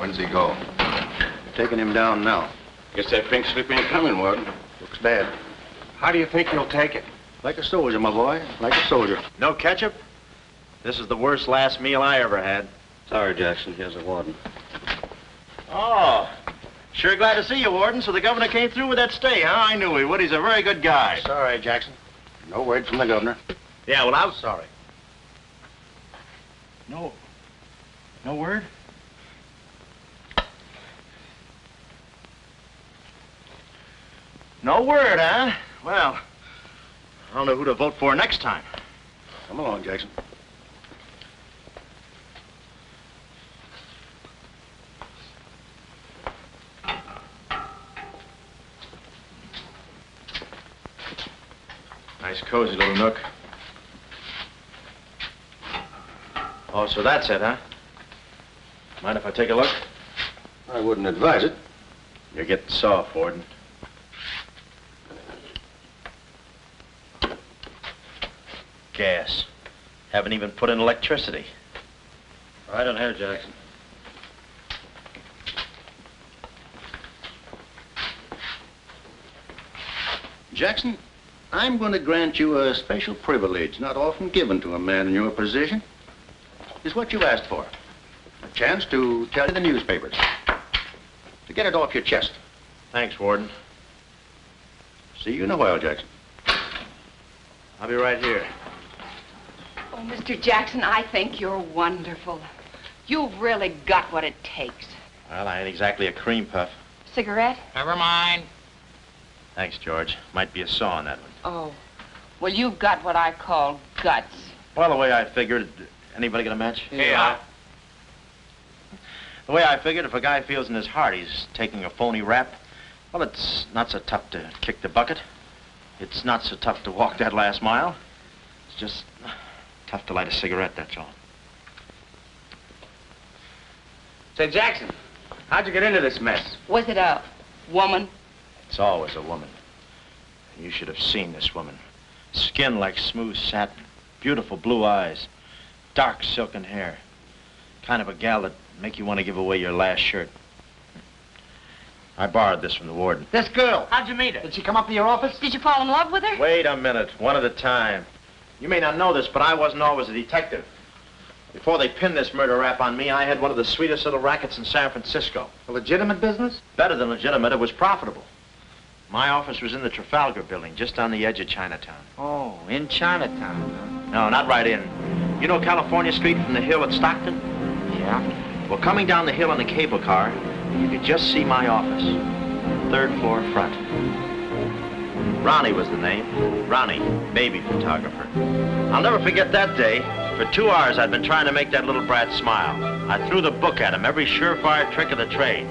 When's he go? Taking him down now. Guess that pink slip ain't coming, Warden. Looks bad. How do you think he'll take it? Like a soldier, my boy. Like a soldier. No ketchup? This is the worst last meal I ever had. Sorry, Jackson. Here's a warden. Oh, sure glad to see you, Warden. So the governor came through with that stay, huh? I knew he would. He's a very good guy. Sorry, Jackson. No word from the governor. Yeah, well, I'm sorry. No word? No word, huh? Well, I don't know who to vote for next time. Come along, Jackson. Nice, cozy little nook. Oh, so that's it, huh? Mind if I take a look? I wouldn't advise it. You're getting soft, Warden. Gas. Haven't even put in electricity. Right on here, Jackson. Jackson, I'm going to grant you a special privilege not often given to a man in your position. It's what you asked for. A chance to tell the newspapers. To get it off your chest. Thanks, Warden. See you in a while, Jackson. I'll be right here. Oh, Mr. Jackson, I think you're wonderful. You've really got what it takes. Well, I ain't exactly a cream puff. Cigarette? Never mind. Thanks, George. Might be a saw on that one. Oh, well, you've got what I call guts. Well, the way I figured... Anybody got a match? Yeah. The way I figured, if a guy feels in his heart he's taking a phony rap, well, it's not so tough to kick the bucket. It's not so tough to walk that last mile. It's just tough to light a cigarette, that's all. Say, Jackson, how'd you get into this mess? Was it a woman? It's always a woman. You should have seen this woman. Skin like smooth satin, beautiful blue eyes, dark silken hair. Kind of a gal that'd make you want to give away your last shirt. I borrowed this from the warden. This girl, how'd you meet her? Did she come up to your office? Did you fall in love with her? Wait a minute, one at a time. You may not know this, but I wasn't always a detective. Before they pinned this murder rap on me, I had one of the sweetest little rackets in San Francisco. A legitimate business? Better than legitimate, it was profitable. My office was in the Trafalgar building, just on the edge of Chinatown. Oh, in Chinatown. No, not right in. You know California Street from the hill at Stockton? Yeah. Well, coming down the hill in a cable car, you could just see my office. 3rd floor front. Ronnie was the name. Ronnie, baby photographer. I'll never forget that day. For 2 hours, I'd been trying to make that little brat smile. I threw the book at him, every surefire trick of the trade.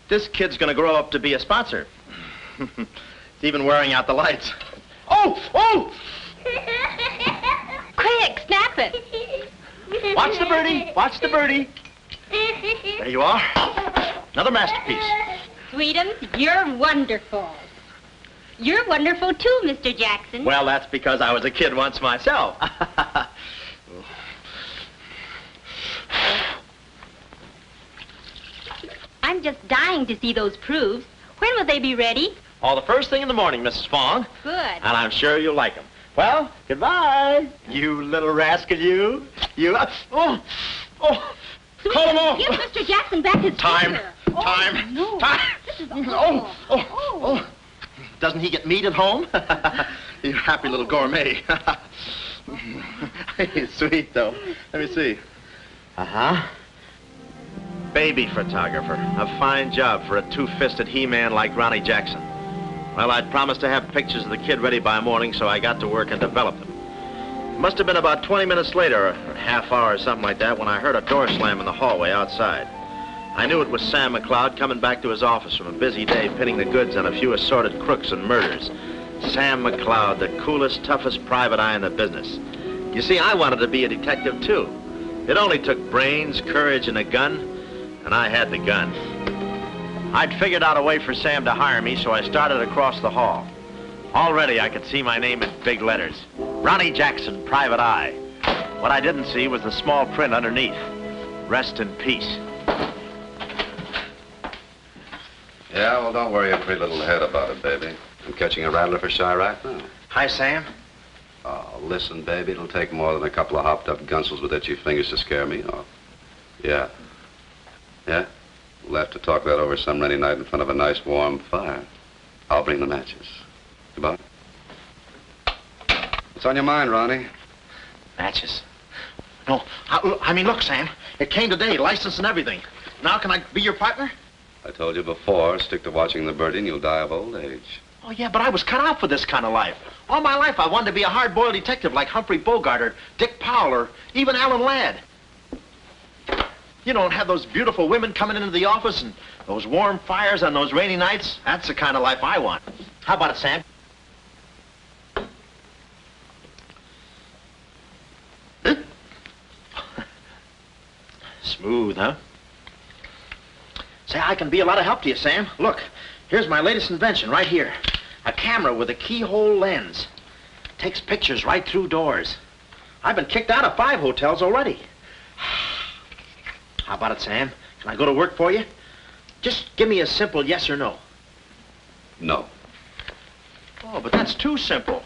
This kid's gonna grow up to be a sponsor. He's even wearing out the lights. Oh! Oh! Quick, snap it. Watch the birdie. Watch the birdie. There you are. Another masterpiece. Sweetums, you're wonderful. You're wonderful too, Mr. Jackson. Well, that's because I was a kid once myself. I'm just dying to see those proofs. When will they be ready? All the first thing in the morning, Mrs. Fong. Good. And I'm sure you'll like them. Well, goodbye. You little rascal, you. You. Oh. Call him off. Give Mr. Jackson back his Time. finger. Time. No. Time. This is awful. Oh. Doesn't he get meat at home? You happy little gourmet. He's sweet, though. Let me see. Uh-huh. Baby photographer. A fine job for a two-fisted he-man like Ronnie Jackson. Well, I'd promised to have pictures of the kid ready by morning, so I got to work and developed them. It must have been about 20 minutes later, or a half hour or something like that, when I heard a door slam in the hallway outside. I knew it was Sam McLeod coming back to his office from a busy day pinning the goods on a few assorted crooks and murders. Sam McLeod, the coolest, toughest private eye in the business. You see, I wanted to be a detective, too. It only took brains, courage, and a gun, and I had the gun. I'd figured out a way for Sam to hire me, so I started across the hall. Already, I could see my name in big letters. Ronnie Jackson, Private Eye. What I didn't see was the small print underneath. Rest in peace. Yeah, well, don't worry your pretty little head about it, baby. I'm catching a rattler for Chirac now. Hi, Sam. Oh, listen, baby, it'll take more than a couple of hopped-up gunsels with itchy fingers to scare me off. Yeah. Yeah? We'll have to talk that over some rainy night in front of a nice warm fire. I'll bring the matches. Goodbye. What's on your mind, Ronnie? Matches. No, I mean, look, Sam. It came today, license and everything. Now can I be your partner? I told you before, stick to watching the birdie and you'll die of old age. Oh, yeah, but I was cut out for this kind of life. All my life, I wanted to be a hard-boiled detective like Humphrey Bogart or Dick Powell or even Alan Ladd. You don't have those beautiful women coming into the office and those warm fires on those rainy nights. That's the kind of life I want. How about it, Sam? Smooth, huh? Say, I can be a lot of help to you, Sam. Look, here's my latest invention right here. A camera with a keyhole lens. Takes pictures right through doors. I've been kicked out of 5 hotels already. How about it, Sam? Can I go to work for you? Just give me a simple yes or no. No. Oh, but that's too simple.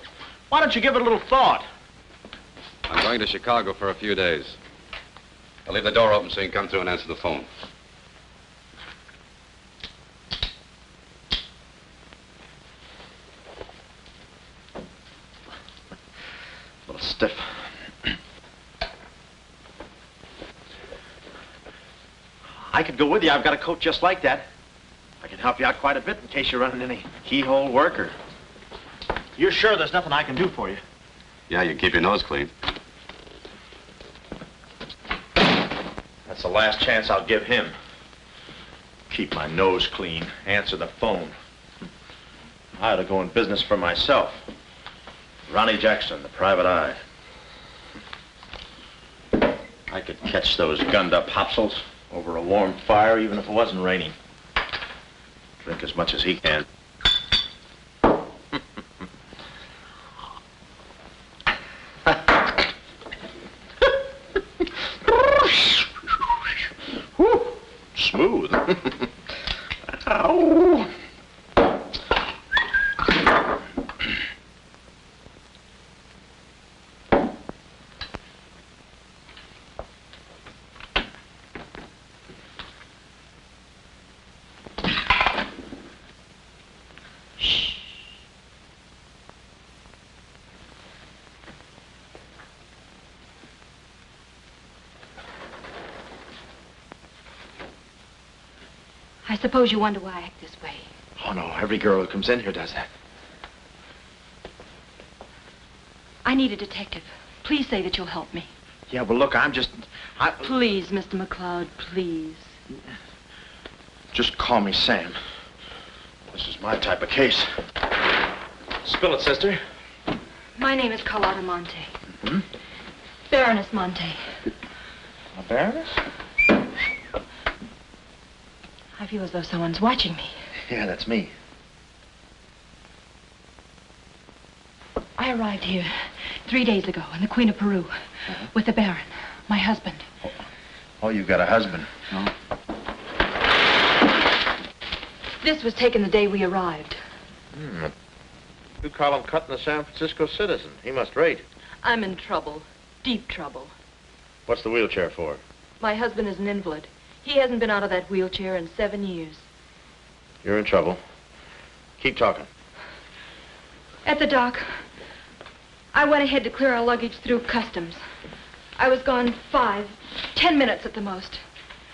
Why don't you give it a little thought? I'm going to Chicago for a few days. I'll leave the door open so you can come through and answer the phone. A little stiff. I could go with you. I've got a coat just like that. I can help you out quite a bit in case you're running any keyhole work or... You're sure there's nothing I can do for you? Yeah, you can keep your nose clean. That's the last chance I'll give him. Keep my nose clean. Answer the phone. I ought to go in business for myself. Ronnie Jackson, the Private Eye. I could catch those gunned-up hopsels over a warm fire, even if it wasn't raining. Drink as much as he can. Whew, smooth. Ow. I suppose you wonder why I act this way. Oh, no, every girl who comes in here does that. I need a detective. Please say that you'll help me. Yeah, well, look, Please, Mr. McLeod, please. Just call me Sam. This is my type of case. Spill it, sister. My name is Carlotta Montay. Hmm? Baroness Montay. A baroness? I feel as though someone's watching me. Yeah, that's me. I arrived here 3 days ago in the Queen of Peru with the Baron, my husband. Oh, you've got a husband. Oh. This was taken the day we arrived. You call him cutting a San Francisco citizen. He must rate. I'm in trouble, deep trouble. What's the wheelchair for? My husband is an invalid. He hasn't been out of that wheelchair in 7 years. You're in trouble. Keep talking. At the dock, I went ahead to clear our luggage through customs. I was gone 5, 10 minutes at the most.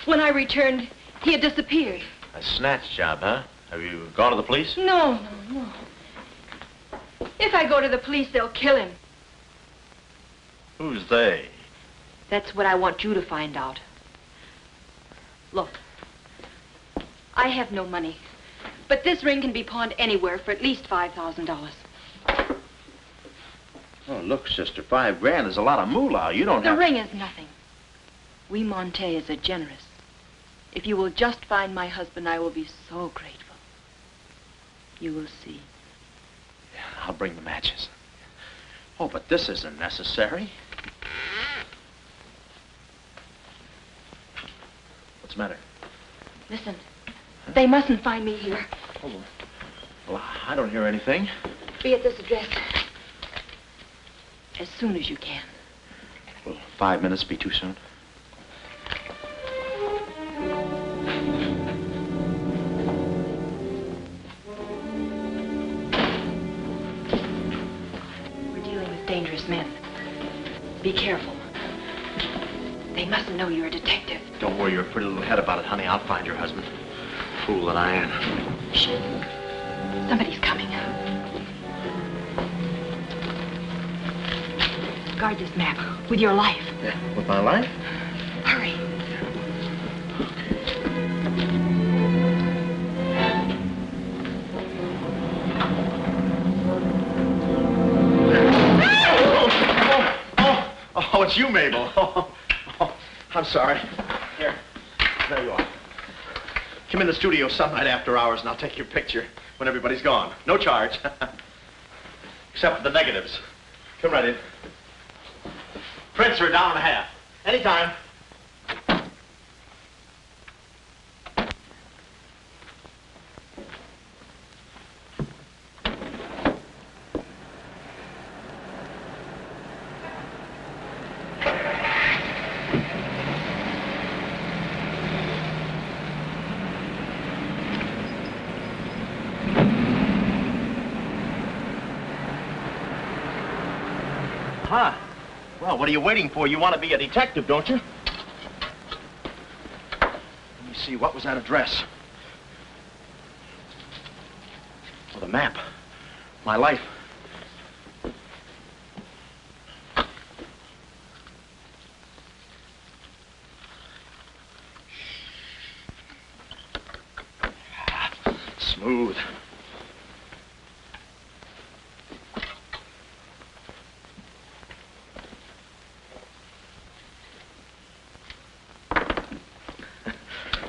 When I returned, he had disappeared. A snatch job, huh? Have you gone to the police? No. If I go to the police, they'll kill him. Who's they? That's what I want you to find out. Look, I have no money, but this ring can be pawned anywhere for at least $5,000. Oh, look, sister, $5 grand is a lot of moolah. You don't The have... ring is nothing. We Montays are generous. If you will just find my husband, I will be so grateful. You will see. Yeah, I'll bring the matches. Oh, but this isn't necessary. What's the matter? Listen, they mustn't find me here. Oh, well, I don't hear anything. Be at this address as soon as you can. Will 5 minutes be too soon? We're dealing with dangerous men. Be careful. They mustn't know you're a detective. Don't worry your pretty little head about it, honey. I'll find your husband. Fool that I am. Shh. Somebody's coming. Guard this map with your life. Yeah, with my life? Hurry. Oh, it's you, Mabel. Oh, I'm sorry. Here, there you are. Come in the studio some night after hours and I'll take your picture when everybody's gone. No charge. Except for the negatives. Come right in. Prints are $1.50. Anytime. Huh. Well, what are you waiting for? You want to be a detective, don't you? Let me see, what was that address? Oh, the map. My life. Smooth.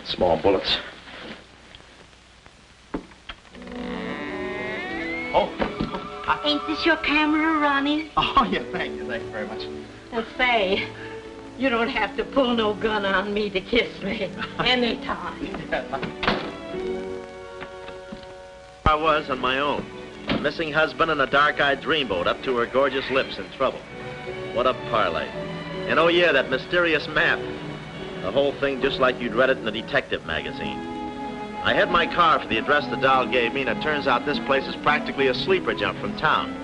Small bullets. Ain't this your camera, Ronnie? Oh, yeah, thank you very much. And say, you don't have to pull no gun on me to kiss me anytime. I was on my own. A missing husband and a dark-eyed dreamboat up to her gorgeous lips in trouble. What a parlay. And oh yeah, that mysterious map. The whole thing just like you'd read it in a detective magazine. I had my car for the address the doll gave me, and it turns out this place is practically a sleeper jump from town.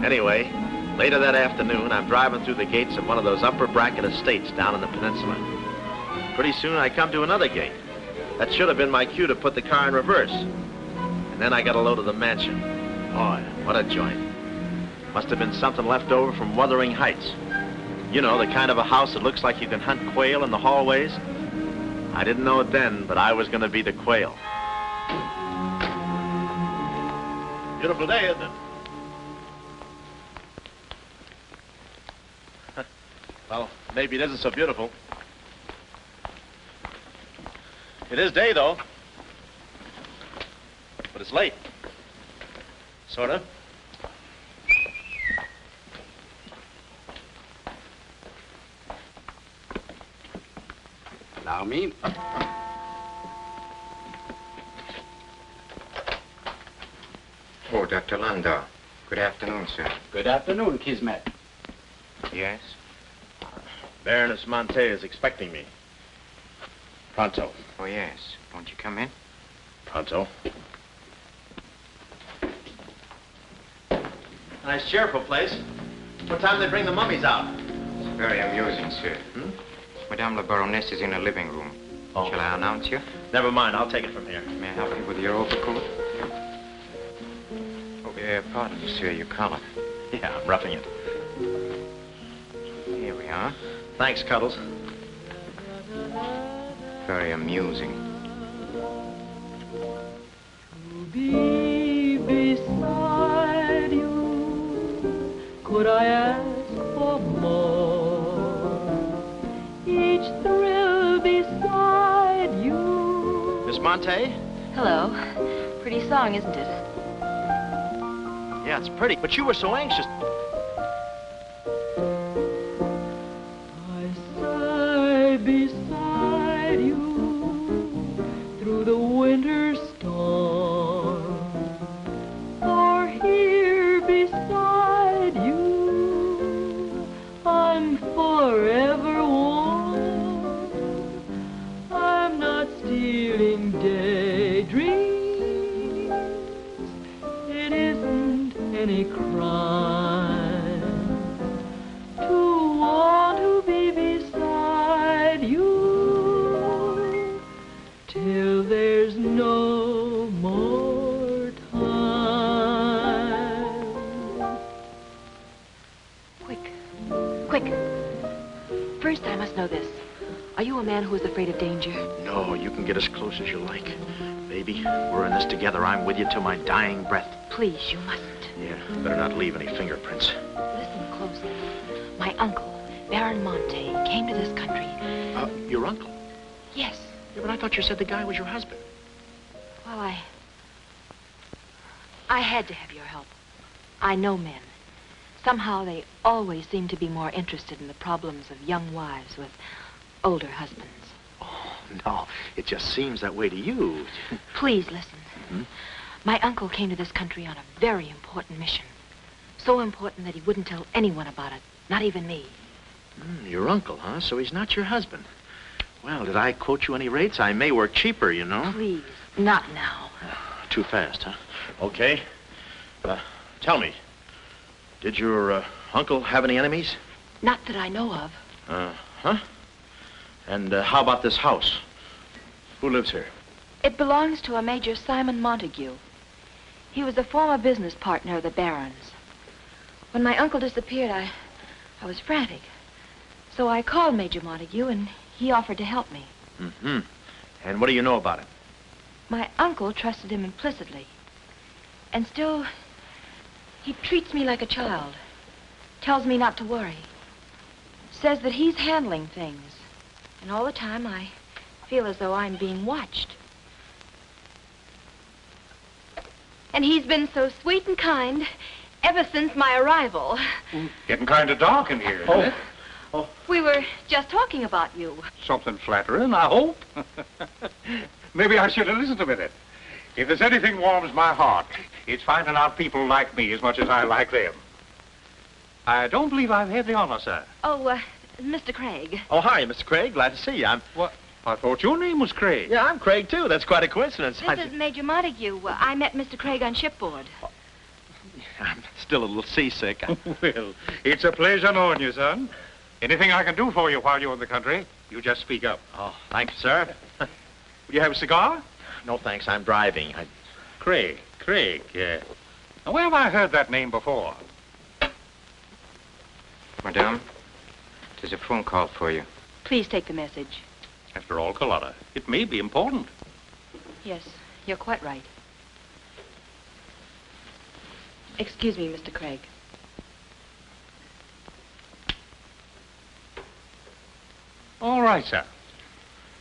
Anyway, later that afternoon, I'm driving through the gates of one of those upper bracket estates down in the peninsula. Pretty soon, I come to another gate. That should have been my cue to put the car in reverse. And then I got a load of the mansion. Boy, what a joint. Must have been something left over from Wuthering Heights. You know, the kind of a house that looks like you can hunt quail in the hallways. I didn't know it then, but I was going to be the quail. Beautiful day, isn't it? Well, maybe it isn't so beautiful. It is day, though. But it's late. Sort of. Allow me. Oh, Dr. Lundau. Good afternoon, sir. Good afternoon, Kismet. Yes? Baroness Montay is expecting me. Pronto. Oh, yes. Won't you come in? Pronto. Nice, cheerful place. What time do they bring the mummies out? It's very amusing, sir. Madame la Baroness is in her living room. Oh. Shall I announce you? Never mind, I'll take it from here. May I help you with your overcoat? Oh, pardon, sir, your collar. Yeah, I'm roughing it. Here we are. Thanks, Cuddles. Very amusing. To be beside you, could I ask for more? Each thrill beside you. Miss Montay? Hello. Pretty song, isn't it? Yeah, it's pretty, but you were so anxious. I sigh beside you through the winter storm. For here beside you, I'm forever warm. I'm not stealing daydreams. It isn't any crime to want to be beside you till there's no more time. Quick. First, I must know this. Are you a man who is afraid of danger? No, you can get as close as you like. Baby, we're in this together. I'm with you till my dying breath. Please, you mustn't. Yeah, better not leave any fingerprints. Listen closely. My uncle, Baron Montay, came to this country. Your uncle? Yes. Yeah, but I thought you said the guy was your husband. Well, I had to have your help. I know men. Somehow they always seem to be more interested in the problems of young wives with older husbands. Oh, no, it just seems that way to you. Please listen. Hmm? My uncle came to this country on a very important mission. So important that he wouldn't tell anyone about it, not even me. Your uncle, huh? So he's not your husband. Well, did I quote you any rates? I may work cheaper, you know. Please, not now. Too fast, huh? Okay. Tell me, did your uncle have any enemies? Not that I know of. Huh? And how about this house? Who lives here? It belongs to a Major Simon Montague. He was a former business partner of the Baron's. When my uncle disappeared, I was frantic. So I called Major Montague, and he offered to help me. Mm-hmm. And what do you know about him? My uncle trusted him implicitly. And still, he treats me like a child. Tells me not to worry. Says that he's handling things. And all the time, I feel as though I'm being watched. And he's been so sweet and kind ever since my arrival. Getting kind of dark in here, isn't it? We were just talking about you. Something flattering, I hope. Maybe I should have listened a minute. If there's anything warms my heart, it's finding out people like me as much as I like them. I don't believe I've had the honor, sir. Oh, Mr. Craig. Oh, hi, Mr. Craig. Glad to see you. What? I thought your name was Craig. Yeah, I'm Craig, too. That's quite a coincidence. This is Major Montague. I met Mr. Craig on shipboard. I'm still a little seasick. Well, it's a pleasure knowing you, son. Anything I can do for you while you're in the country, you just speak up. Oh, thank you, sir. Will you have a cigar? No, thanks. I'm driving. Craig, yeah. Now, where have I heard that name before? Madame, there's a phone call for you. Please take the message. After all, Carlotta, it may be important. Yes, you're quite right. Excuse me, Mr. Craig. All right, sir.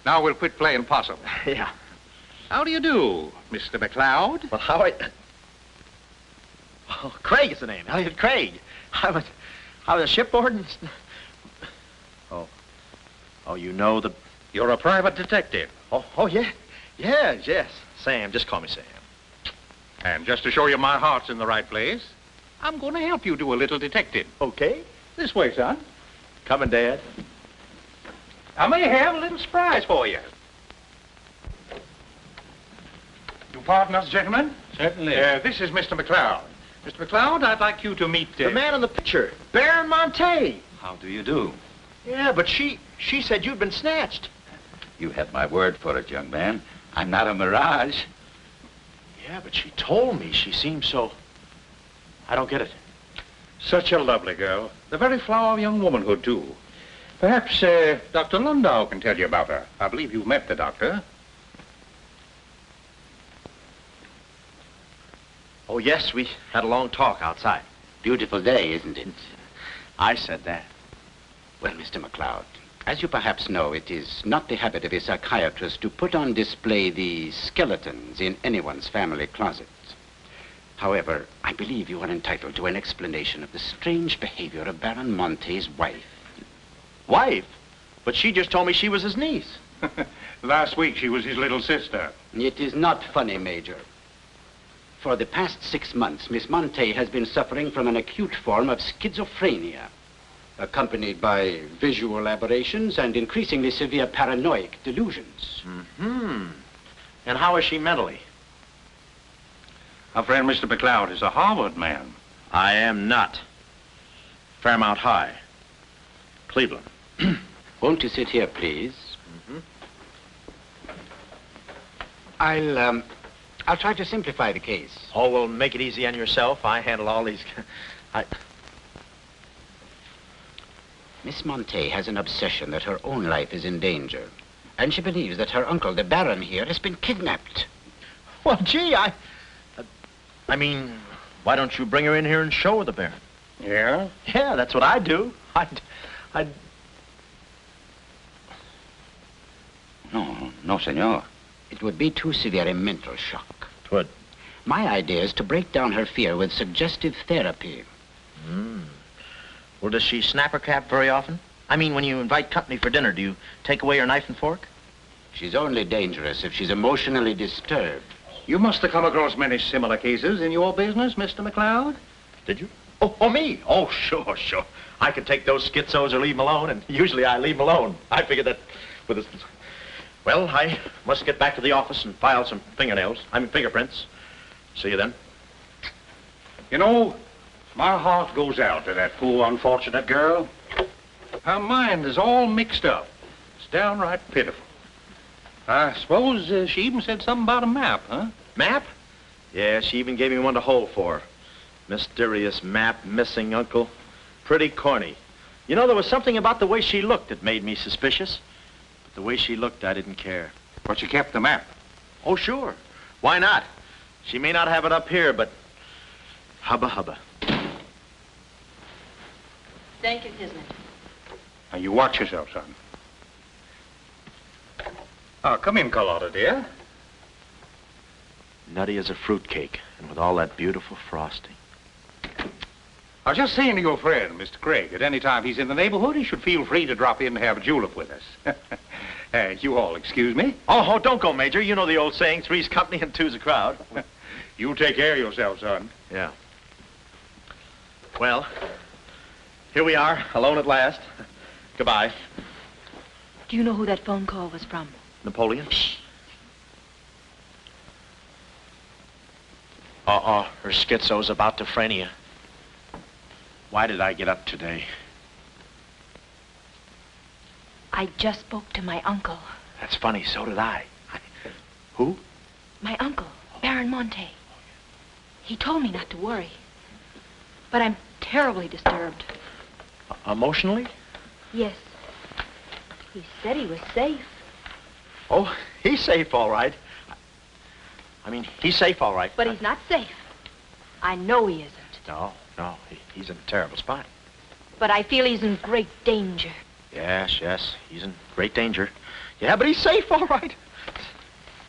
Now we'll quit playing possum. Yeah. How do you do, Mr. McLeod? Well, how I... Oh, Craig is the name. Elliott Craig. I was shipboard and... Oh, you know the... You're a private detective. Oh, yeah. Yes. Sam, just call me Sam. And just to show you my heart's in the right place, I'm going to help you do a little detective. Okay. This way, son. Coming, Dad. I may have a little surprise for you. You pardon us, gentlemen? Certainly. This is Mr. McLeod. Mr. McLeod, I'd like you to meet... The man in the picture, Baron Montay. How do you do? Yeah, but she said you'd been snatched. You had my word for it, young man. I'm not a mirage. Yeah, but she told me she seemed so... I don't get it. Such a lovely girl. The very flower of young womanhood, too. Perhaps Dr. Lundau can tell you about her. I believe you've met the doctor. Oh, yes, we had a long talk outside. Beautiful day, isn't it? I said that. Well, Mr. McLeod, as you perhaps know, it is not the habit of a psychiatrist to put on display the skeletons in anyone's family closet. However, I believe you are entitled to an explanation of the strange behavior of Baron Montay's wife. Wife? But she just told me she was his niece. Last week, she was his little sister. It is not funny, Major. For the past 6 months, Miss Montay has been suffering from an acute form of schizophrenia, accompanied by visual aberrations and increasingly severe paranoid delusions. Mm-hmm. And how is she mentally? Our friend Mr. McLeod is a Harvard man. I am not. Fairmount High. Cleveland. Won't you sit here, please? Mm-hmm. I'll try to simplify the case. Oh, well, make it easy on yourself. I handle all these... Miss Montay has an obsession that her own life is in danger. And she believes that her uncle, the Baron here, has been kidnapped. Well, gee, I mean, why don't you bring her in here and show her the Baron? Yeah? Yeah, that's what I'd do. No, senor. It would be too severe a mental shock. Twould. My idea is to break down her fear with suggestive therapy. Well, does she snap her cap very often? I mean, when you invite company for dinner, do you take away her knife and fork? She's only dangerous if she's emotionally disturbed. You must have come across many similar cases in your business, Mr. McLeod. Did you? Oh, me? Oh, sure. I could take those schizos or leave them alone, and usually I leave them alone. I figured that with this... Well, I must get back to the office and file some fingerprints. See you then. You know, my heart goes out to that poor, unfortunate girl. Her mind is all mixed up. It's downright pitiful. I suppose she even said something about a map, huh? Map? Yeah, she even gave me one to hold for. Mysterious map, missing uncle. Pretty corny. You know, there was something about the way she looked that made me suspicious. But the way she looked, I didn't care. But you kept the map. Oh, sure. Why not? She may not have it up here, but hubba. Thank you, Kismet. Now, you watch yourself, son. Oh, come in, Carlotta, dear. Nutty as a fruitcake, and with all that beautiful frosting. I was just saying to your friend, Mr. Craig, at any time he's in the neighborhood, he should feel free to drop in and have a julep with us. You all excuse me? Oh, don't go, Major. You know the old saying, three's company and two's a crowd. You take care of yourself, son. Yeah. Well, here we are, alone at last. Goodbye. Do you know who that phone call was from? Napoleon? Her schizo's about to frania. Why did I get up today? I just spoke to my uncle. That's funny, so did I. Who? My uncle, Baron Montay. He told me not to worry. But I'm terribly disturbed. Emotionally? Yes. He said he was safe. Oh, he's safe, all right. I mean, he's safe, all right. But he's not safe. I know he isn't. No, he's in a terrible spot. But I feel he's in great danger. Yes, he's in great danger. Yeah, but he's safe, all right.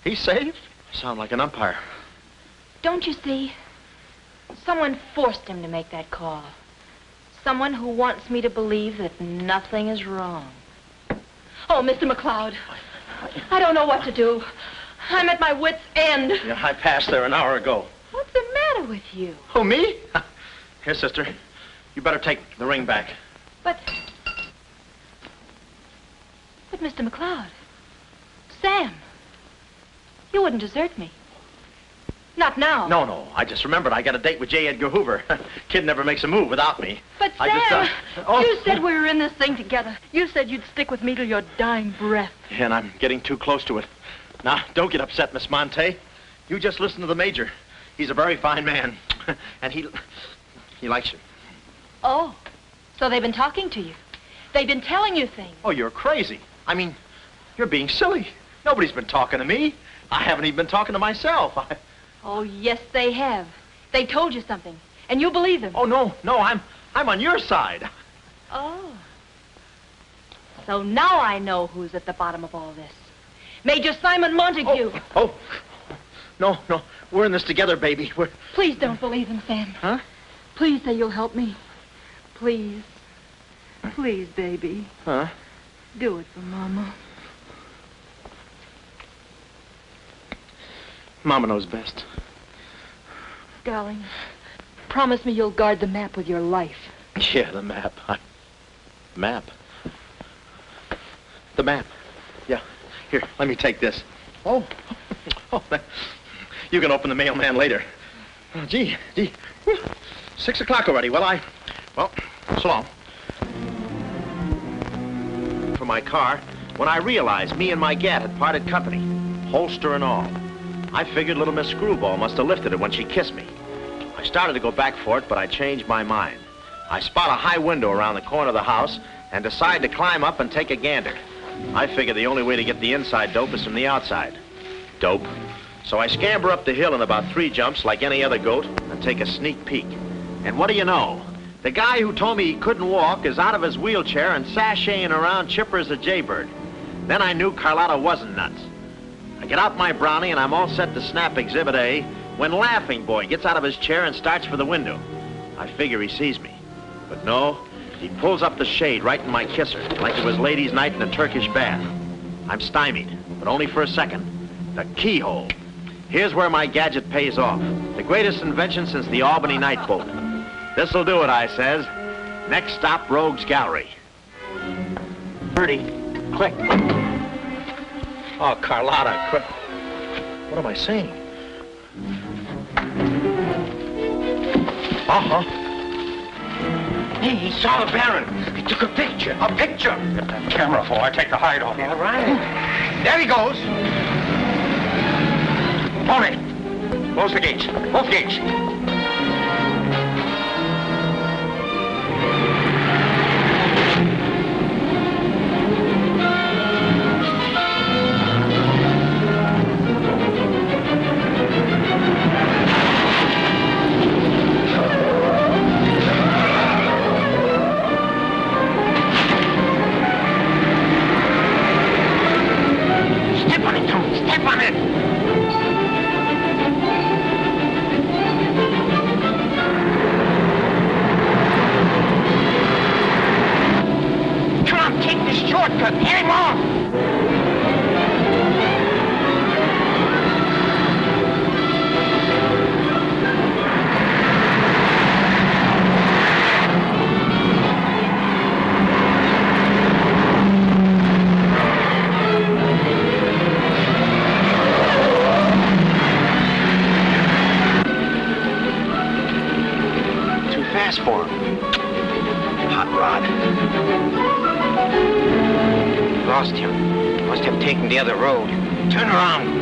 He's safe. Sound like an umpire. Don't you see? Someone forced him to make that call. Someone who wants me to believe that nothing is wrong. Oh, Mr. McLeod, I don't know what to do. I'm at my wit's end. Yeah, I passed there an hour ago. What's the matter with you? Oh, me? Here, sister. You better take the ring back. But Mr. McLeod, Sam, you wouldn't desert me. Not now. No. I just remembered I got a date with J. Edgar Hoover. Kid never makes a move without me. But Sam, you said we were in this thing together. You said you'd stick with me till your dying breath. Yeah, and I'm getting too close to it. Now, don't get upset, Miss Montay. You just listen to the Major. He's a very fine man. And he likes you. Oh, so they've been talking to you. They've been telling you things. Oh, you're crazy. I mean, you're being silly. Nobody's been talking to me. I haven't even been talking to myself. Oh, yes, they have. They told you something. And you believe him? Oh, no, I'm on your side. Oh. So now I know who's at the bottom of all this. Major Simon Montague. Oh, no, we're in this together, baby. Please don't believe him, Sam. Huh? Please say you'll help me. Please. Please, baby. Huh? Do it for Mama. Mama knows best. Darling, promise me you'll guard the map with your life. Yeah, the map. Map? The map. Yeah. Here, let me take this. Oh. You can open the mailman later. Oh, gee. 6 o'clock already. Well, so long. For my car, when I realized me and my gat had parted company, holster and all, I figured little Miss Screwball must have lifted it when she kissed me. I started to go back for it, but I changed my mind. I spot a high window around the corner of the house and decide to climb up and take a gander. I figure the only way to get the inside dope is from the outside. Dope. So I scamper up the hill in about 3 jumps like any other goat and take a sneak peek. And what do you know? The guy who told me he couldn't walk is out of his wheelchair and sashaying around chipper as a jaybird. Then I knew Carlotta wasn't nuts. I get out my brownie and I'm all set to snap Exhibit A when Laughing Boy gets out of his chair and starts for the window. I figure he sees me. But no, he pulls up the shade right in my kisser like it was ladies' night in a Turkish bath. I'm stymied, but only for a second. The keyhole. Here's where my gadget pays off. The greatest invention since the Albany night boat. This'll do it, I says. Next stop, Rogue's Gallery. 30. Click. Oh, Carlotta, quick. What am I saying? Uh-huh. Hey, he saw the Baron. He took a picture. A picture? Get that camera for I take the hide off. All right. There he goes. Hold it. Close the gates. Both gates. Step on it, Tom. Step on it. Take this shortcut. Get him off. Too fast for him. Hot rod. Lost him. Must have taken the other road. Turn around.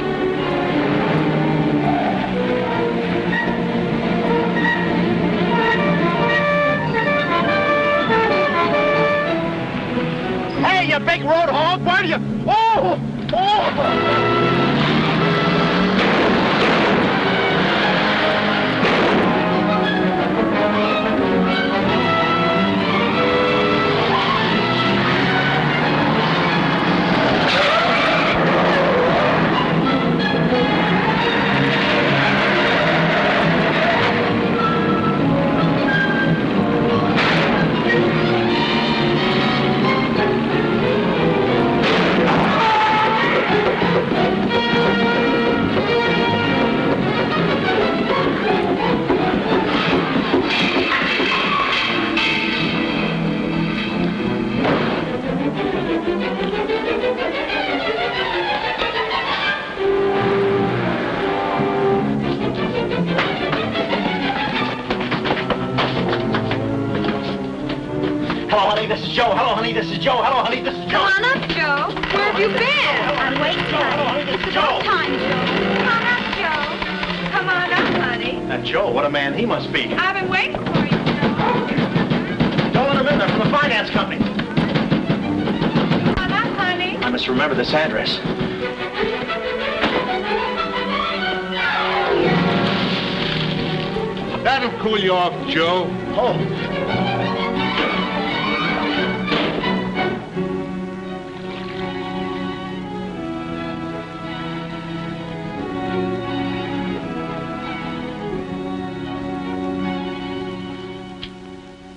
Hey, you big road hog, where do you... Oh! This is Joe. Hello, honey. This is Joe. Hello, honey. This is Joe. Come on up, Joe. Where have you been? I'm waiting, honey. This is It's Joe. about time, Joe. Come on up, Joe. Come on up, honey. That Joe, what a man he must be. I've been waiting for you, Joe. Don't let him in there from the finance company. Come on up, honey. I must remember this address. That'll cool you off, Joe. Oh.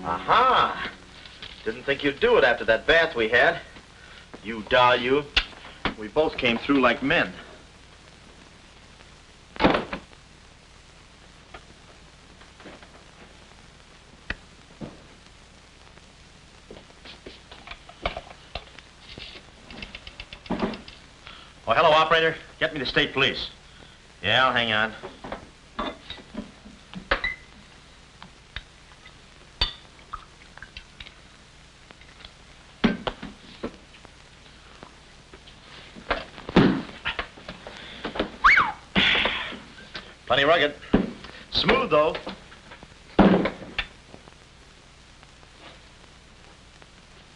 Aha! Didn't think you'd do it after that bath we had. You doll, you. We both came through like men. Oh, hello, operator. Get me the state police. Yeah, I'll hang on. Plenty rugged. Smooth, though.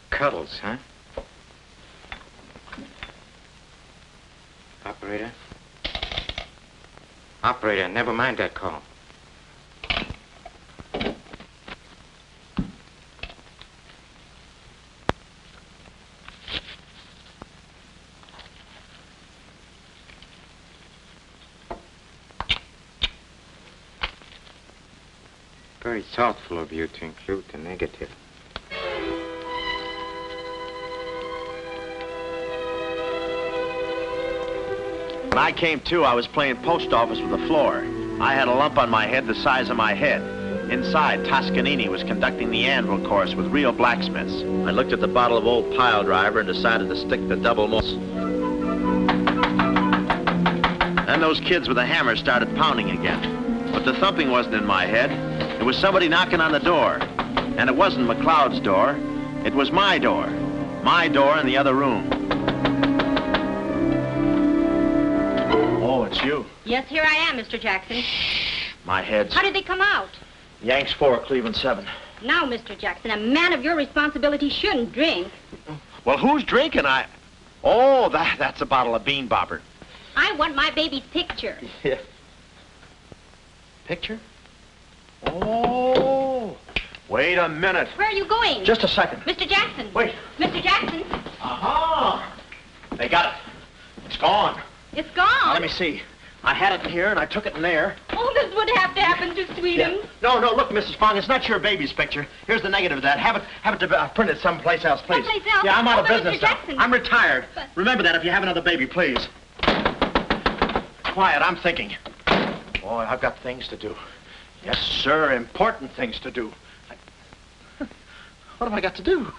Cuddles, huh? Operator? Operator, never mind that call. Very thoughtful of you to include the negative. When I came to, I was playing post office with the floor. I had a lump on my head the size of my head. Inside, Toscanini was conducting the anvil course with real blacksmiths. I looked at the bottle of old pile driver and decided to stick the double moss. Then those kids with the hammer started pounding again. But the thumping wasn't in my head. It was somebody knocking on the door. And it wasn't McLeod's door. It was my door. My door in the other room. Oh, it's you. Yes, here I am, Mr. Jackson. My head's... How did they come out? Yanks 4, Cleveland 7. Now, Mr. Jackson, a man of your responsibility shouldn't drink. Well, who's drinking? Oh, that's a bottle of Bean Bobber. I want my baby's picture. Yeah. Picture? Oh. Wait a minute. Where are you going? Just a second. Mr. Jackson. Wait. Mr. Jackson. Aha! They got it. It's gone. It's gone. Now, let me see. I had it in here, and I took it in there. Oh, this would have to happen to Sweden. Yeah. No, look, Mrs. Fong, it's not your baby's picture. Here's the negative of that. Have it printed someplace else, please. Someplace else? Yeah, I'm out of Mr. business now. Jackson. I'm retired. But... Remember that if you have another baby, please. Quiet, I'm thinking. Boy, I've got things to do. Yes, sir, important things to do. What have I got to do?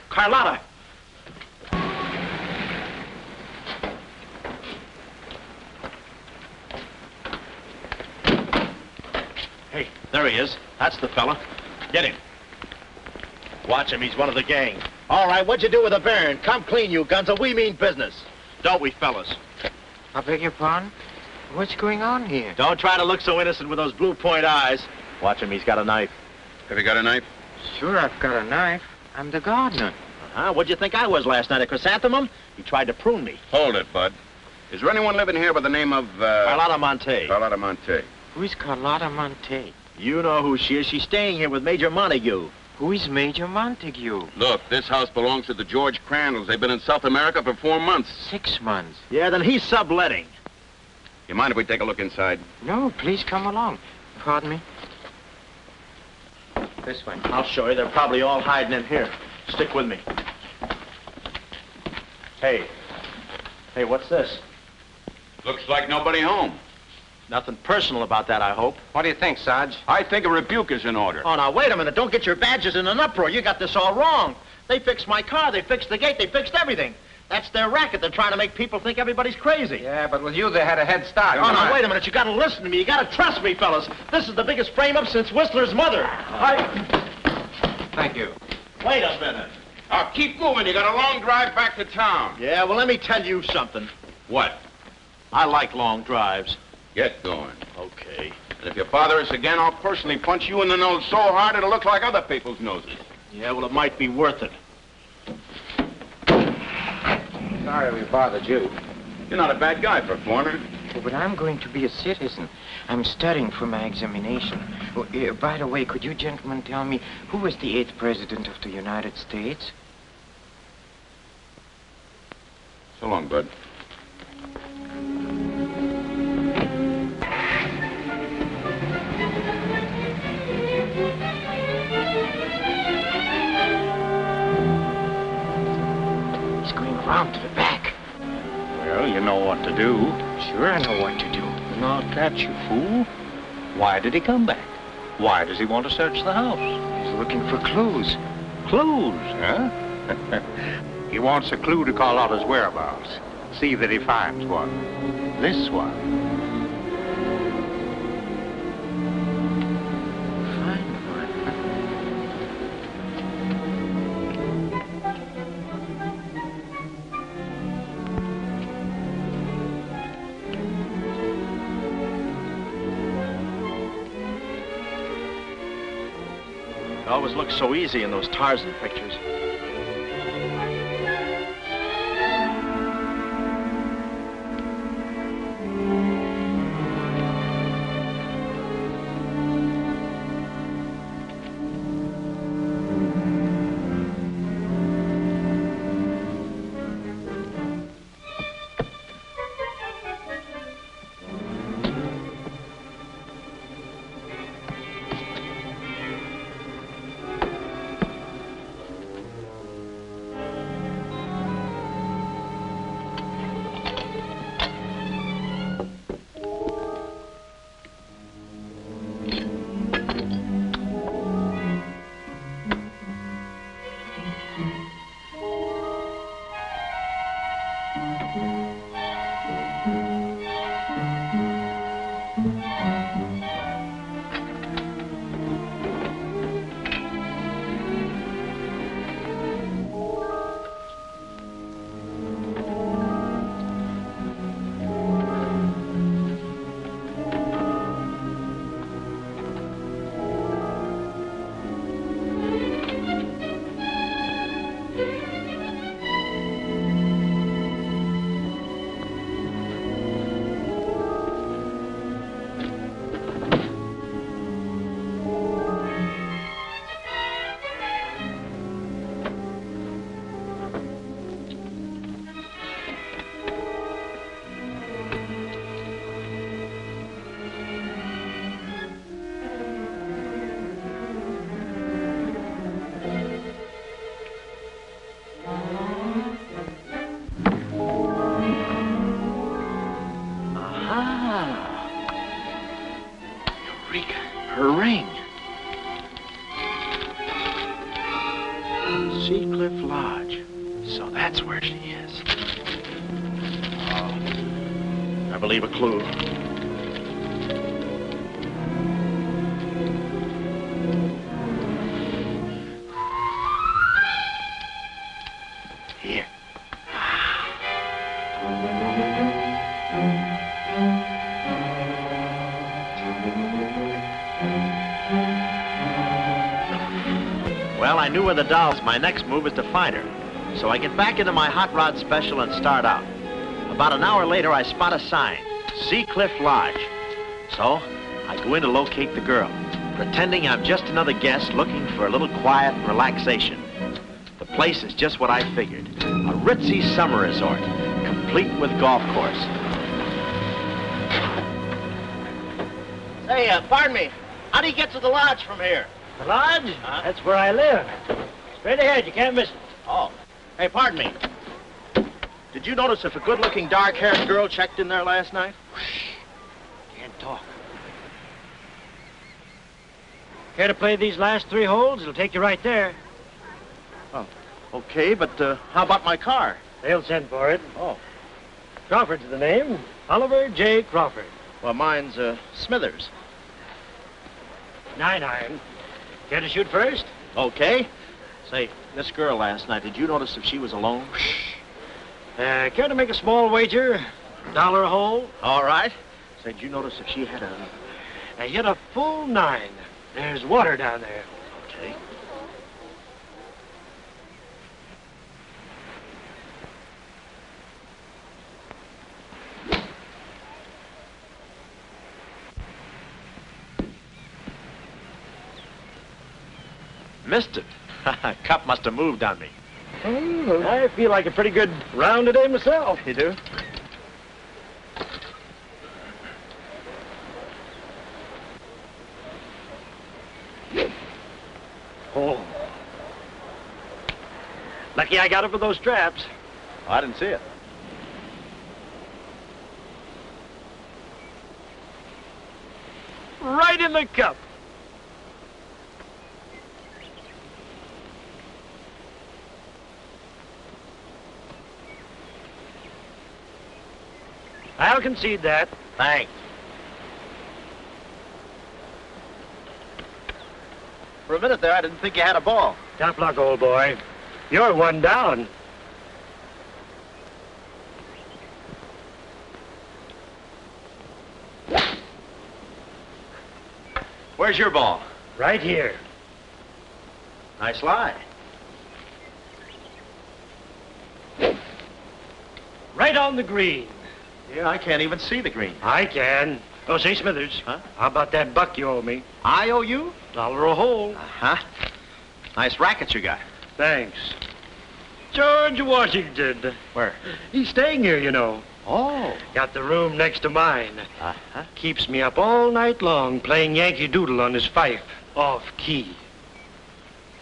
Carlotta! Hey, there he is. That's the fella. Get him. Watch him. He's one of the gang. All right, what'd you do with the Baron? Come clean, you Gunza. We mean business. Don't we, fellas? I beg your pardon? What's going on here? Don't try to look so innocent with those blue point eyes. Watch him. He's got a knife. Have you got a knife? Sure, I've got a knife. I'm the gardener. Uh-huh. What'd you think I was last night, a chrysanthemum? He tried to prune me. Hold it, Bud. Is there anyone living here by the name of, Carlotta Montay. Carlotta Montay. Who's Carlotta Montay? You know who she is. She's staying here with Major Montague. Who is Major Montague? Look, this house belongs to the George Crandalls. They've been in South America for 4 months. 6 months. Yeah, then he's subletting. You mind if we take a look inside? No, please come along. Pardon me. This way. I'll show you. They're probably all hiding in here. Stick with me. Hey, what's this? Looks like nobody home. Nothing personal about that, I hope. What do you think, Sarge? I think a rebuke is in order. Oh, now, wait a minute. Don't get your badges in an uproar. You got this all wrong. They fixed my car. They fixed the gate. They fixed everything. That's their racket. They're trying to make people think everybody's crazy. Yeah, but with you, they had a head start. Oh, now, wait a minute. You got to listen to me. You got to trust me, fellas. This is the biggest frame-up since Whistler's mother. Thank you. Wait a minute. Now, keep moving. You got a long drive back to town. Yeah, well, let me tell you something. What? I like long drives. Get going. Okay. And if you bother us again, I'll personally punch you in the nose so hard it'll look like other people's noses. Yeah, well, it might be worth it. Sorry we bothered you. You're not a bad guy for a foreigner. Oh, but I'm going to be a citizen. I'm studying for my examination. Oh, by the way, could you gentlemen tell me who was the 8th president of the United States? So long, Bud. He's going around to the back. Well, you know what to do. Sure, I know what to do. Not that, you fool. Why did he come back? Why does he want to search the house? He's looking for clues. Clues, huh? He wants a clue to Carlotta's whereabouts. See that he finds one. This one. It always looks so easy in those Tarzan pictures. Her ring. Seacliff Lodge. So that's where she is. Oh, I believe a clue. Here. Well, I knew where the doll's. My next move is to find her. So I get back into my hot rod special and start out. About an hour later, I spot a sign, Seacliff Lodge. So I go in to locate the girl, pretending I'm just another guest looking for a little quiet relaxation. The place is just what I figured, a ritzy summer resort, complete with golf course. Say, pardon me, how do you get to the lodge from here? The lodge? That's where I live. Straight ahead, you can't miss it. Oh. Hey, pardon me. Did you notice if a good-looking, dark-haired girl checked in there last night? Can't talk. Care to play these last 3 holes? It'll take you right there. Oh, okay, but how about my car? They'll send for it. Oh. Crawford's the name. Oliver J. Crawford. Well, mine's Smithers. 9-iron. Care to shoot first? Okay. Say, this girl last night, did you notice if she was alone? Care to make a small wager? $1 a hole? All right. Say, did you notice if she had a... I hit a full 9. There's water down there. Okay. missed it. Cup must have moved on me. I feel like a pretty good round today myself. You do? Oh. Lucky I got it with those straps. Oh, I didn't see it. Right in the cup. I'll concede that. Thanks. For a minute there, I didn't think you had a ball. Top luck, old boy. You're one down. Where's your ball? Right here. Nice lie. Right on the green. Yeah, I can't even see the green. I can. Oh, say, Smithers. Huh? How about that buck you owe me? I owe you? $1 a hole. Uh-huh. Nice racket you got. Thanks. George Washington. Where? He's staying here, you know. Oh. Got the room next to mine. Uh-huh. Keeps me up all night long playing Yankee Doodle on his fife. Off key.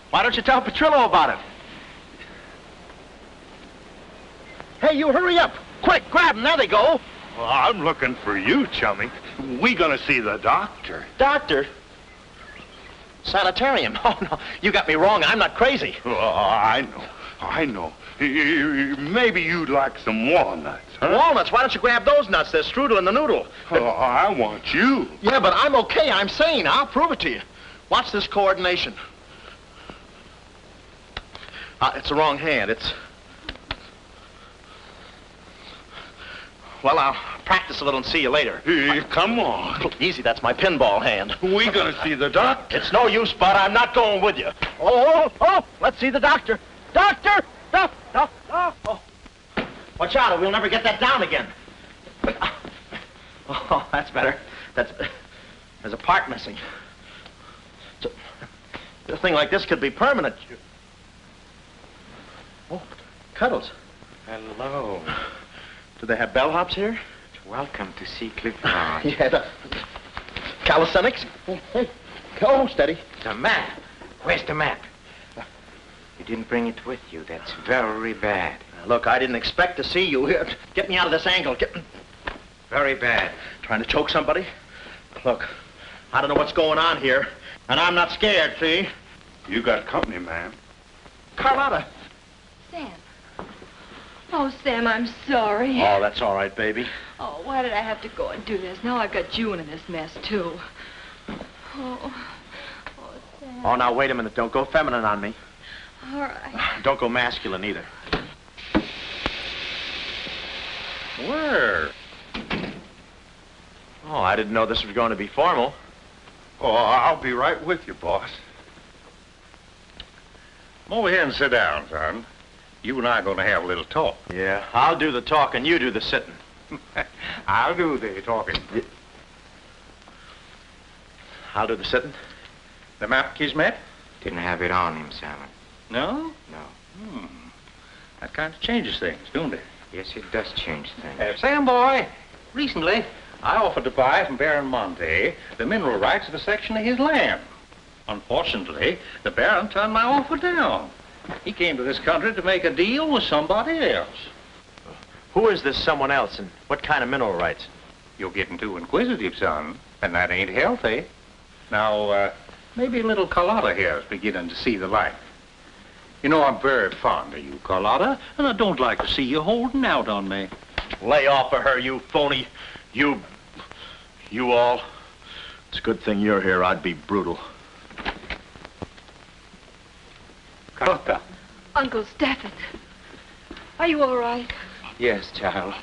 Why don't you tell Petrillo about it? Hey, you hurry up. Quick, grab them. There they go. Well, I'm looking for you, chummy. We gonna see the doctor. Doctor? Sanitarium. Oh, no. You got me wrong. I'm not crazy. Oh, I know. Maybe you'd like some walnuts, huh? Walnuts? Why don't you grab those nuts? They're strudel in the noodle. Oh, I want you. Yeah, but I'm okay. I'm sane. I'll prove it to you. Watch this coordination. It's the wrong hand. It's... Well, I'll practice a little and see you later. Hey, come on. Easy, that's my pinball hand. We gonna see the doctor. It's no use, Bud. I'm not going with you. Oh, let's see the doctor. Doctor! Oh. Watch out, or we'll never get that down again. Oh, that's better. There's a part missing. A thing like this could be permanent. Oh, Cuddles. Hello. Do they have bellhops here? Welcome to see Clifford. Yeah, the calisthenics. Hey, go, steady. The map. Where's the map? You didn't bring it with you. That's very bad. Look, I didn't expect to see you here. Get me out of this angle. Very bad. Trying to choke somebody? Look, I don't know what's going on here, and I'm not scared, see? You got company, ma'am. Carlotta. Sam. Oh, Sam, I'm sorry. Oh, that's all right, baby. Oh, why did I have to go and do this? Now I've got you in this mess, too. Oh, Sam. Oh, now, wait a minute. Don't go feminine on me. All right. Don't go masculine, either. Where? Oh, I didn't know this was going to be formal. Oh, I'll be right with you, boss. Come over here and sit down, son. You and I are going to have a little talk. Yeah, I'll do the talking, you do the sitting. I'll do the talking. I'll do the sitting. The map, Kismet? Didn't have it on him, Simon. No? No. That kind of changes things, don't it? Yes, it does change things. Sam, boy, recently I offered to buy from Baron Montay the mineral rights of a section of his land. Unfortunately, the Baron turned my offer down. He came to this country to make a deal with somebody else. Who is this someone else, and what kind of mineral rights? You're getting too inquisitive, son, and that ain't healthy. Now, maybe little Carlotta here is beginning to see the light. You know, I'm very fond of you, Carlotta, and I don't like to see you holding out on me. Lay off of her, you phony. You all. It's a good thing you're here. I'd be brutal. Carlotta. Uncle Stafford, are you all right? Yes, child.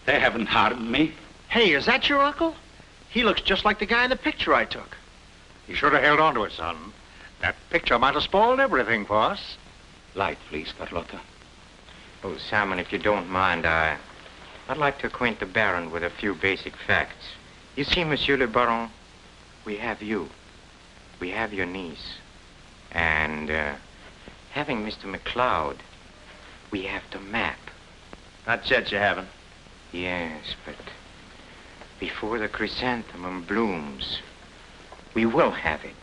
They haven't harmed me. Hey, is that your uncle? He looks just like the guy in the picture I took. You should have held on to it, son. That picture might have spoiled everything for us. Light, please, Carlotta. Oh, Simon, if you don't mind, I'd like to acquaint the Baron with a few basic facts. You see, Monsieur le Baron, we have you. We have your niece. And, having Mr. McLeod, we have the map. Not yet, you haven't. Yes, but before the chrysanthemum blooms, we will have it.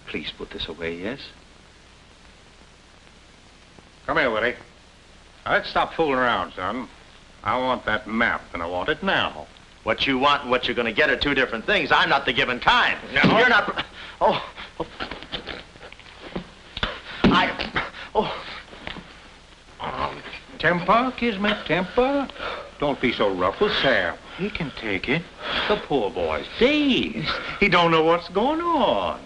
Please put this away, yes? Come here, Willie. Now, let's stop fooling around, son. I want that map, and I want it now. What you want and what you're going to get are two different things. I'm not the given kind. No. You're not... Oh. Temper, Kismet, temper. Don't be so rough with Sam. He can take it. The poor boy's dazed. He don't know what's going on.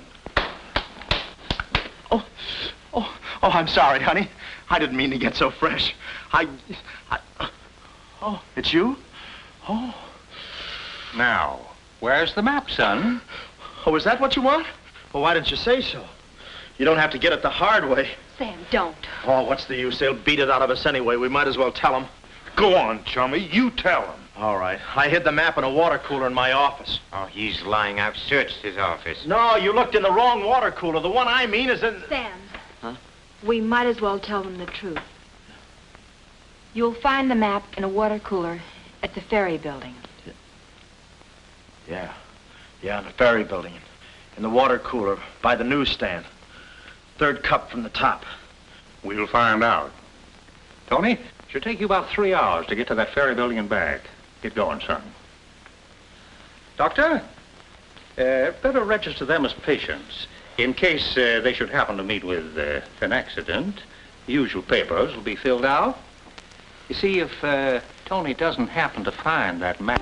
Oh, I'm sorry, honey. I didn't mean to get so fresh. Oh, it's you? Oh. Now, where's the map, son? Oh, is that what you want? Well, why didn't you say so? You don't have to get it the hard way. Sam, don't. Oh, what's the use? They'll beat it out of us anyway. We might as well tell them. Go on, chummy. You tell him. All right. I hid the map in a water cooler in my office. Oh, he's lying. I've searched his office. No, you looked in the wrong water cooler. The one I mean is in... Sam. Huh? We might as well tell them the truth. You'll find the map in a water cooler at the ferry building. Yeah, in the ferry building. In the water cooler by the newsstand. Third cup from the top. We'll find out. Tony, should take you about 3 hours to get to that ferry building and back. Get going, son. Doctor, better register them as patients. In case they should happen to meet with an accident, the usual papers will be filled out. You see, if Tony doesn't happen to find that map...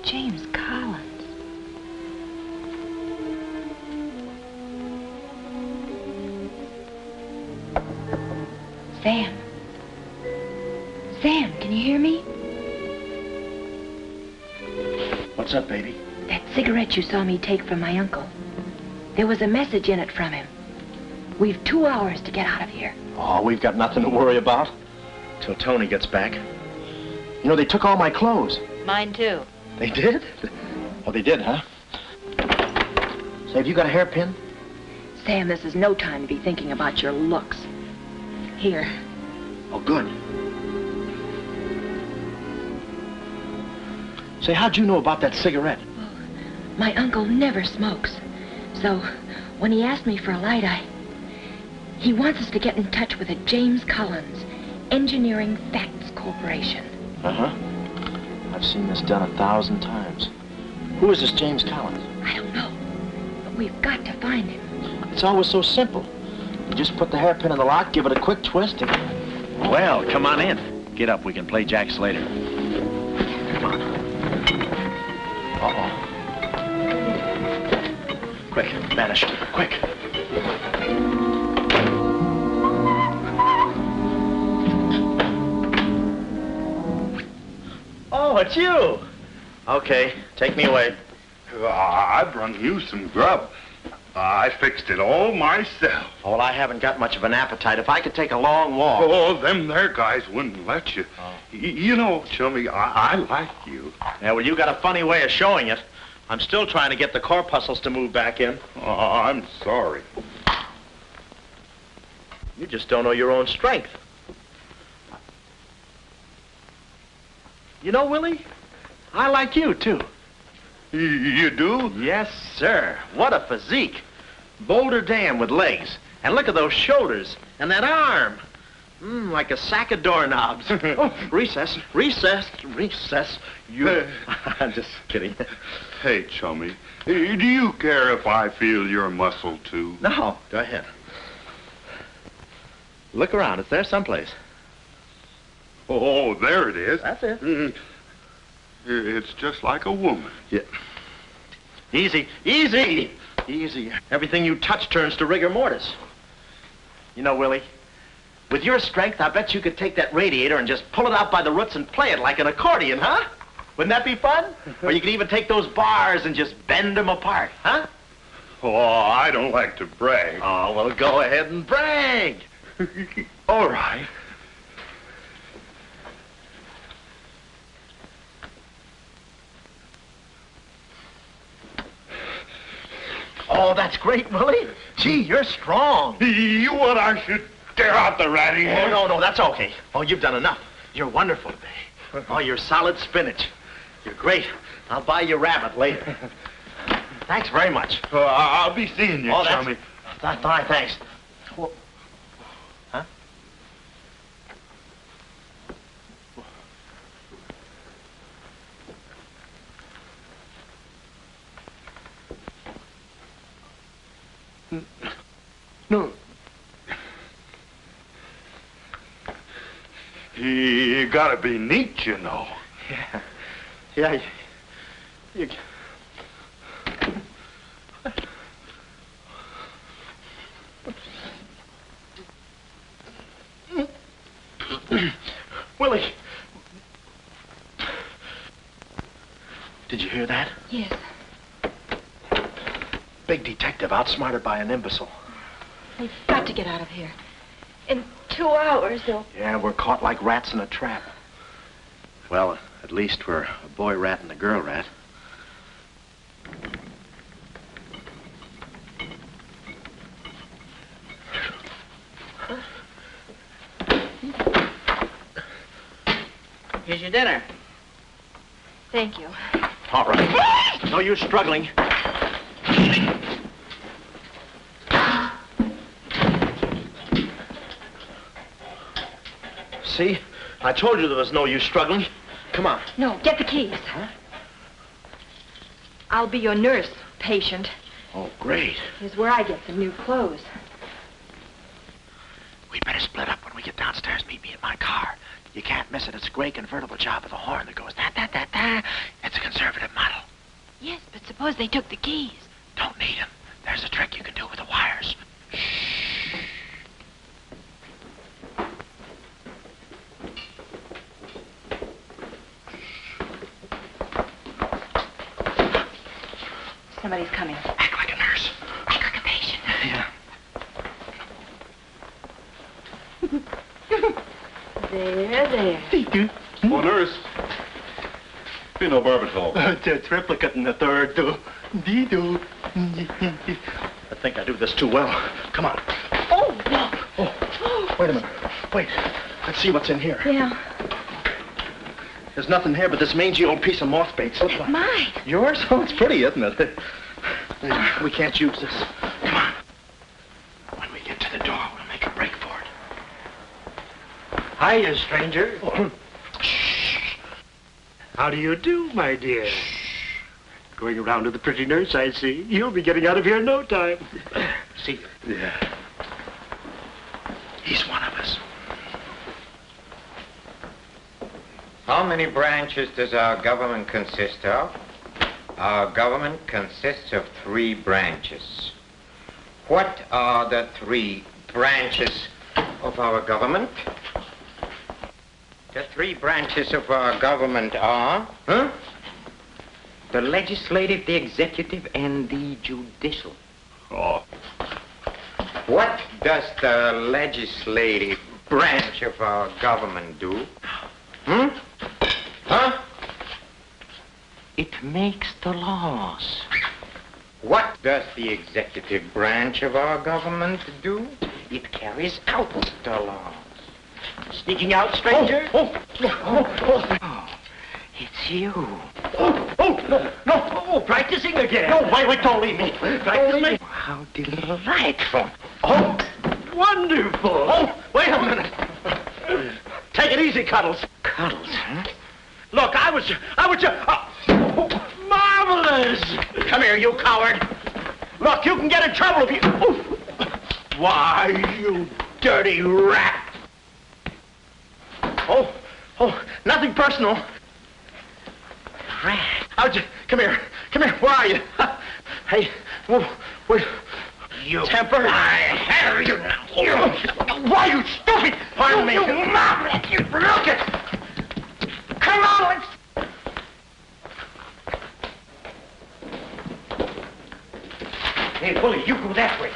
James Collins. Sam. Sam, can you hear me? What's up, baby? That cigarette you saw me take from my uncle. There was a message in it from him. We've 2 hours to get out of here. Oh, we've got nothing to worry about. Till Tony gets back. You know, they took all my clothes. Mine too. They did? Oh, they did, huh? Say, have you got a hairpin? Sam, this is no time to be thinking about your looks. Here. Oh, good. Say, how'd you know about that cigarette? Well, my uncle never smokes. So, when he asked me for a light, he wants us to get in touch with a James Collins, Engineering Facts Corporation. Uh-huh. I've seen this done 1,000 times. Who is this James Collins? I don't know, but we've got to find him. It's always so simple. You just put the hairpin in the lock, give it a quick twist, and... Well, come on in. Get up, we can play jacks later. Come on. Uh-oh. Quick, vanish. Quick. Oh, it's you. Okay, take me away. I brung you some grub. I fixed it all myself. Oh, well, I haven't got much of an appetite. If I could take a long walk... Oh, them there guys wouldn't let you. Oh. You know, chummy, I like you. Yeah, well, you got a funny way of showing it. I'm still trying to get the corpuscles to move back in. Oh, I'm sorry. You just don't know your own strength. You know, Willie, I like you, too. You do? Yes, sir. What a physique. Boulder Dam with legs. And look at those shoulders. And that arm. Like a sack of doorknobs. Oh, recess. You... I'm just kidding. Hey, chummy, do you care if I feel your muscle, too? No, go ahead. Look around. It's there someplace. Oh, there it is. That's it. It's just like a woman. Yeah. Easy. Everything you touch turns to rigor mortis. You know, Willie, With your strength, I bet you could take that radiator and just pull it out by the roots and play it like an accordion, huh? Wouldn't that be fun? Or you could even take those bars and just bend them apart, huh? Oh, I don't like to brag. Oh, well, go ahead and brag. All right. Oh, that's great, Willie. Gee, you're strong. You want I should tear out the ratty hair? Oh, no, that's okay. Oh, you've done enough. You're wonderful today. Oh, you're solid spinach. You're great. I'll buy you rabbit later. Thanks very much. I'll be seeing you, chummy. Thanks. Well, huh? No. You gotta be neat, you know. Yeah. You... Willie. Did you hear that? Yes. Big detective outsmarted by an imbecile. We've got to get out of here. In 2 hours, they'll... Yeah, we're caught like rats in a trap. Well, at least we're a boy rat and a girl rat. Here's your dinner. Thank you. All right. No use struggling. See? I told you there was no use struggling. Come on. No, get the keys. Huh? I'll be your nurse, patient. Oh, great. Here's where I get some new clothes. We better split up when we get downstairs. Meet me in my car. You can't miss it. It's a gray convertible job with a horn that goes da-da-da-da. It's a conservative model. Yes, but suppose they took the keys. Don't need them. There's a trick you can do with the wires. Somebody's coming. Act like a nurse. Act like a patient. Yeah. There. Oh, nurse. Be no barbital. The triplicate and the third, too. I think I do this too well. Come on. Oh, no. Oh, wait a minute. Wait. Let's see what's in here. Yeah. There's nothing here but this mangy old piece of moth bait. It's mine. Yours? Oh, it's pretty, isn't it? We can't use this. Come on. When we get to the door, we'll make a break for it. Hiya, stranger. Shh. How do you do, my dear? Going around to the pretty nurse, I see. You'll be getting out of here in no time. See you. Yeah. He's one of us. How many branches does our government consist of? Our government consists of 3 branches. What are the 3 branches of our government? The 3 branches of our government are, the legislative, the executive, and the judicial. Oh. What does the legislative branch of our government do? It makes the laws. What does the executive branch of our government do? It carries out the laws. Sneaking out, stranger? Oh, it's you. No, practicing again. No, wait, don't leave me. Practicing. How delightful. Oh, wonderful. Oh, wait a minute. Take it easy, Cuddles. Cuddles, huh? Look, I was marvelous. Come here, you coward. Look, you can get in trouble if you... Why, you dirty rat. Oh, nothing personal. Rat. Come here, where are you? Hey, wait. You. Temper? I have you now. You. Why, you stupid? Pardon me. You mouth. You look it. Come on, let's... Hey, Willie, you go that way.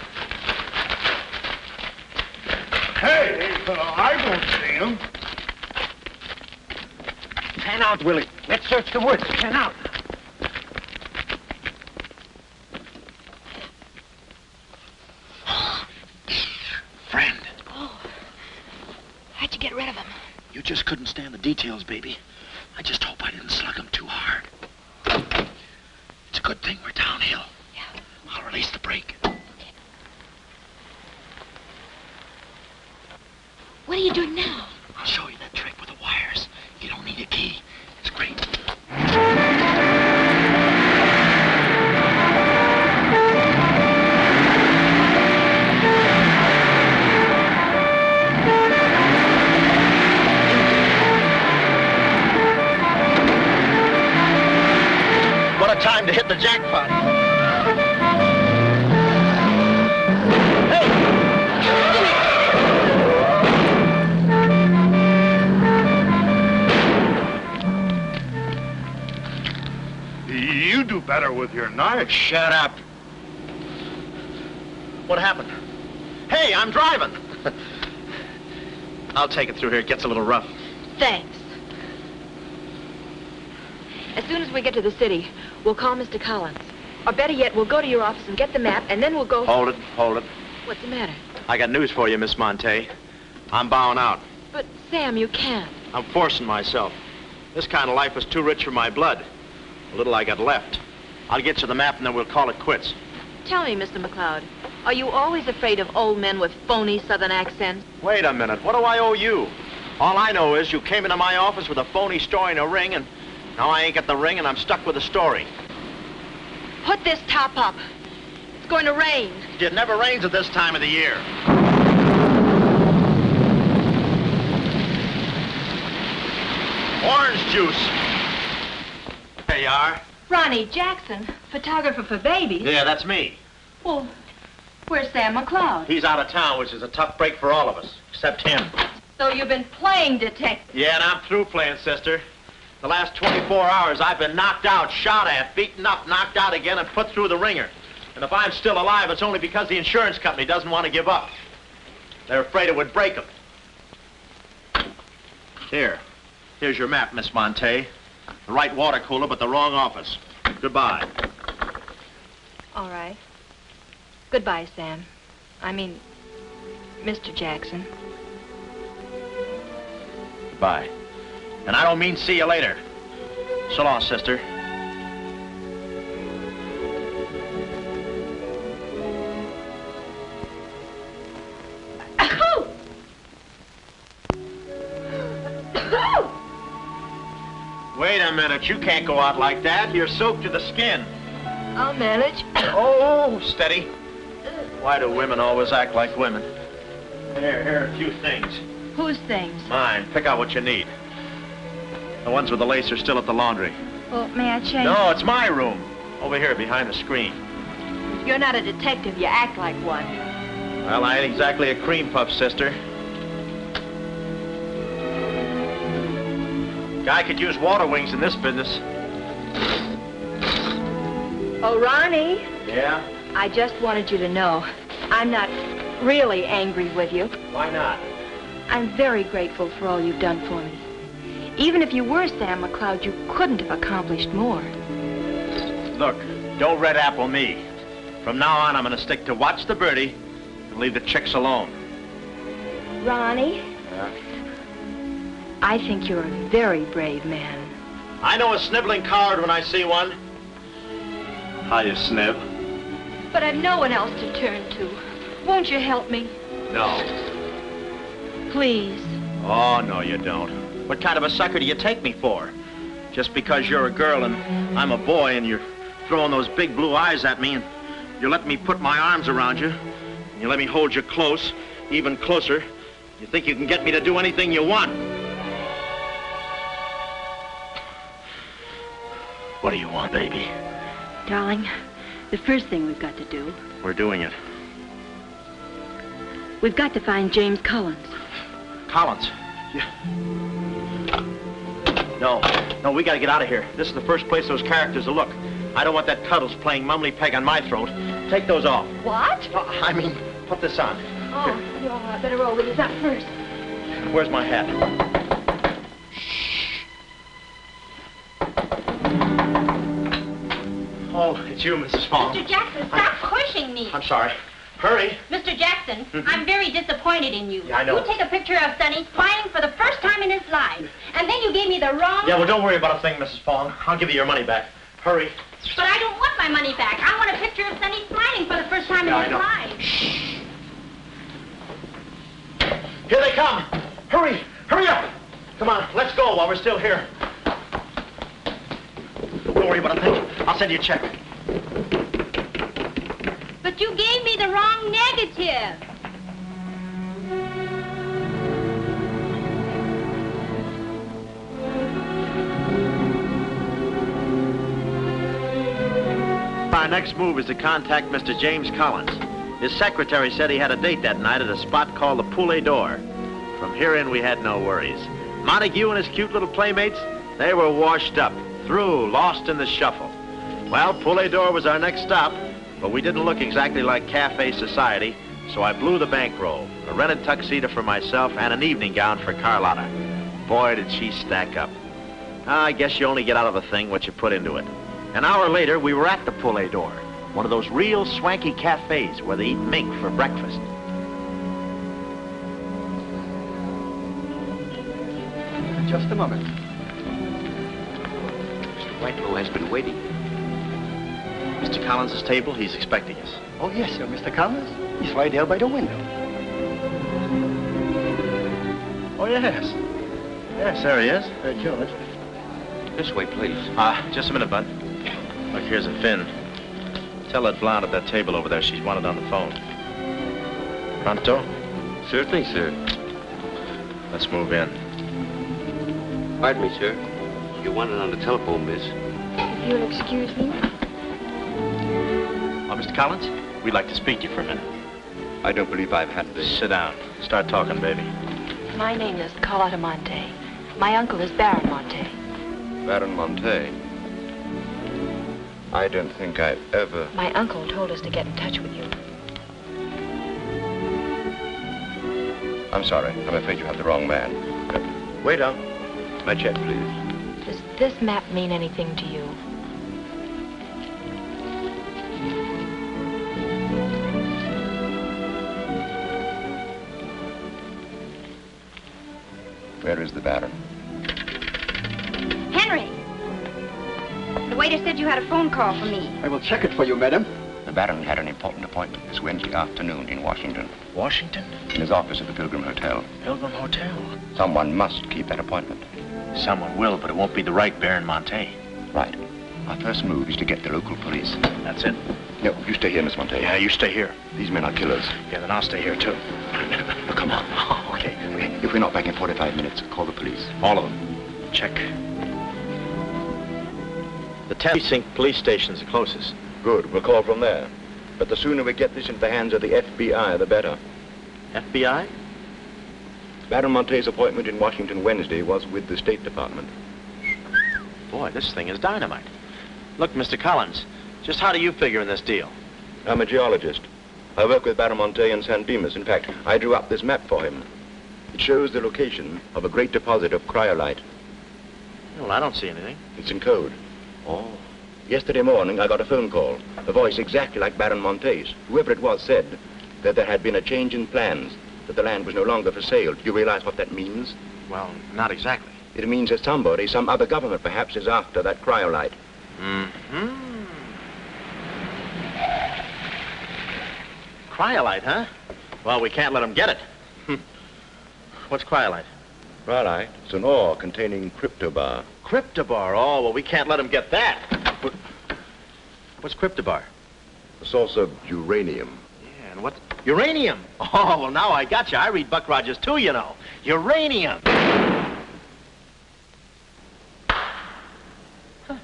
Hey, I don't see him. Pan out, Willie. Let's search the woods. Pan out. Friend, Oh. How'd you get rid of him? you just couldn't stand the details, baby. I just hope I didn't slug him too hard. It's a good thing we're downhill. Yeah. I'll release the brake. What are you doing now? I'll show you that trick with the wires. You don't need a key. It's great. What a time to hit the jackpot. You do better with your knife. Shut up. What happened? Hey, I'm driving. I'll take it through here. It gets a little rough. Thanks. As soon as we get to the city, we'll call Mr. Collins. Or better yet, we'll go to your office and get the map, and then we'll go... Hold it, hold it. What's the matter? I got news for you, Miss Montay. I'm bowing out. But, Sam, you can't. I'm forcing myself. This kind of life was too rich for my blood. The little I got left. I'll get you the map, and then we'll call it quits. Tell me, Mr. McLeod, are you always afraid of old men with phony southern accents? Wait a minute. What do I owe you? All I know is you came into my office with a phony story and a ring, and now I ain't got the ring, and I'm stuck with the story. Put this top up. It's going to rain. It never rains at this time of the year. Orange juice. There you are. Ronnie Jackson, photographer for babies. Yeah, that's me. Well, where's Sam McLeod? He's out of town, which is a tough break for all of us, except him. So you've been playing detective. Yeah, and I'm through playing, sister. The last 24 hours, I've been knocked out, shot at, beaten up, knocked out again, and put through the ringer. And if I'm still alive, it's only because the insurance company doesn't want to give up. They're afraid it would break them. Here's your map, Miss Montay. The right water cooler, but the wrong office. Goodbye. All right. Goodbye, Sam. I mean, Mr. Jackson. Goodbye. And I don't mean see you later. So long, sister. Wait a minute, you can't go out like that. You're soaked to the skin. I'll manage. Oh, steady. Why do women always act like women? Here are a few things. Whose things? Mine. Pick out what you need. The ones with the lace are still at the laundry. Well, may I change? No, it's my room. Over here, behind the screen. You're not a detective. You act like one. Well, I ain't exactly a cream puff, sister. Guy could use water wings in this business. Oh, Ronnie. Yeah? I just wanted you to know, I'm not really angry with you. Why not? I'm very grateful for all you've done for me. Even if you were Sam McLeod, you couldn't have accomplished more. Look, don't red apple me. From now on, I'm going to stick to watch the birdie and leave the chicks alone. Ronnie, Yeah? I think you're a very brave man. I know a sniveling coward when I see one. How you snib? But I've no one else to turn to. Won't you help me? No. Please. Oh, no, you don't. What kind of a sucker do you take me for? Just because you're a girl and I'm a boy and you're throwing those big blue eyes at me and you're letting me put my arms around you and you let me hold you close, even closer, you think you can get me to do anything you want. What do you want, baby? Darling, the first thing we've got to do... We're doing it. We've got to find James Collins. Collins? Yeah. No, we gotta get out of here. This is the first place those characters will look. I don't want that Cuddles playing mumbly peg on my throat. Take those off. What? I mean, put this on. Oh, you better roll with this up first. Where's my hat? Oh, it's you, Mrs. Fong. Mr. Jackson, stop pushing me. I'm sorry. Hurry. Mr. Jackson, I'm very disappointed in you. Yeah, I know. You take a picture of Sonny smiling for the first time in his life, and then you gave me the wrong... Yeah, well, don't worry about a thing, Mrs. Fong. I'll give you your money back. Hurry. But I don't want my money back. I want a picture of Sonny smiling for the first time in his life. Shh. Here they come. Hurry. Hurry up. Come on, let's go while we're still here. Don't worry about a thing. I'll send you a check. But you gave me the wrong negative. Our next move is to contact Mr. James Collins. His secretary said he had a date that night at a spot called the Poulet d'Or. From here in, we had no worries. Montague and his cute little playmates, they were washed up, through, lost in the shuffle. Well, Poulet d'Or was our next stop, but we didn't look exactly like cafe society, so I blew the bankroll, a rented tuxedo for myself and an evening gown for Carlotta. Boy, did she stack up. I guess you only get out of a thing what you put into it. An hour later, we were at the Poulet d'Or, one of those real swanky cafes where they eat mink for breakfast. Just a moment. Mr. Whitelaw has been waiting. Mr. Collins' table, he's expecting us. Oh, yes, sir. Mr. Collins? He's right there by the window. Oh, yes. Yes, there he is. George. This way, please. Just a minute, bud. Look, here's a fin. Tell that blonde at that table over there she's wanted on the phone. Pronto? Certainly, sir. Let's move in. Pardon me, sir. You wanted on the telephone, miss. If you'll excuse me. Oh, Mr. Collins, we'd like to speak to you for a minute. I don't believe I've had this. Sit down. Start talking, baby. My name is Carlotta Montay. My uncle is Baron Montay. Baron Montay. I don't think I've ever... My uncle told us to get in touch with you. I'm sorry. I'm afraid you have the wrong man. Waiter. My check, please. Does this map mean anything to you? Where is the Baron? Henry! The waiter said you had a phone call for me. I will check it for you, madam. The Baron had an important appointment this Wednesday afternoon in Washington. Washington? In his office at the Pilgrim Hotel. Pilgrim Hotel? Someone must keep that appointment. Someone will, but it won't be the right Baron Montay. Right. Our first move is to get the local police. That's it? No, you stay here, Miss Montay. Yeah, you stay here. These men are killers. Yeah, then I'll stay here, too. Oh, come on. Oh, okay. If we're not back in 45 minutes, call the police. All of them. Check. The 10th Precinct police station's the closest. Good. We'll call from there. But the sooner we get this into the hands of the FBI, the better. FBI? Baron Montay's appointment in Washington Wednesday was with the State Department. Boy, this thing is dynamite. Look, Mr. Collins, just how do you figure in this deal? I'm a geologist. I work with Baron Montay in San Dimas. In fact, I drew up this map for him. It shows the location of a great deposit of cryolite. Well, I don't see anything. It's in code. Oh. Yesterday morning, I got a phone call. A voice exactly like Baron Montay's. Whoever it was said that there had been a change in plans, that the land was no longer for sale. Do you realize what that means? Well, not exactly. It means that somebody, some other government perhaps, is after that cryolite. Mm-hmm. Cryolite, huh? Well, we can't let them get it. What's cryolite? Cryolite? It's an ore containing cryptobar. Cryptobar? Oh, well, we can't let them get that. What's cryptobar? A source of uranium. Yeah, and what? Uranium? Oh, well, now I got you. I read Buck Rogers, too, you know. Uranium. Huh.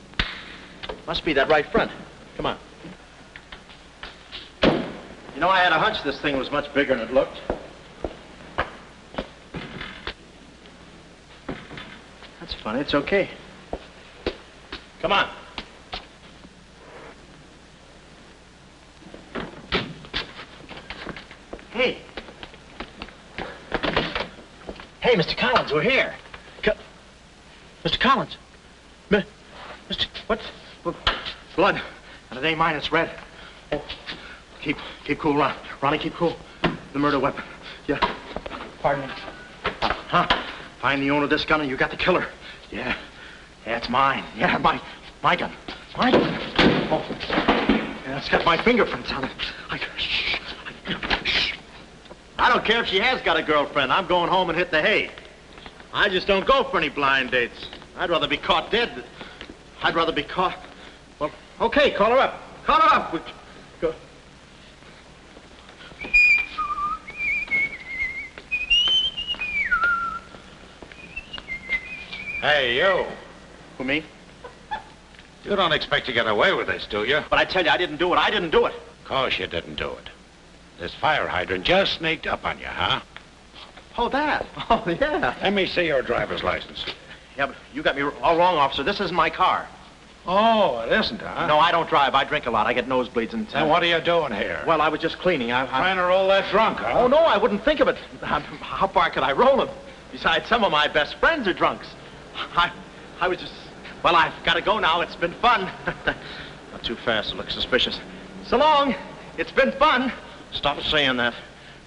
Must be that right front. Come on. You know, I had a hunch this thing was much bigger than it looked. funny. It's okay. Come on. Hey. Hey, Mr. Collins, we're here. Mr. Collins. Mr. What? Blood. And it ain't mine, it's red. Oh, keep cool, Ron. Ronnie, keep cool. The murder weapon. Yeah. Pardon me. Huh? Find the owner of this gun and you got the killer. Yeah. Yeah, it's mine. Yeah, my gun. My gun. Oh. Yeah, it's got my fingerprints on it. Shh. I don't care if she has got a girlfriend. I'm going home and hit the hay. I just don't go for any blind dates. I'd rather be caught dead. I'd rather be caught... Well, okay, call her up. Call her up. Go. Hey, you. Who, me? You don't expect to get away with this, do you? But I tell you, I didn't do it. I didn't do it. Of course you didn't do it. This fire hydrant just sneaked up on you, huh? Oh, that? Oh, yeah. Let me see your driver's license. Yeah, but you got me all wrong, officer. This isn't my car. Oh, it isn't, huh? No, I don't drive. I drink a lot. I get nosebleeds and... Then what are you doing here? Well, I was just cleaning. Trying to roll that drunk, huh? Oh, no, I wouldn't think of it. How far could I roll them? Besides, some of my best friends are drunks. I was just... Well, I've got to go now. It's been fun. Not too fast. It looks suspicious. So long. It's been fun. Stop saying that.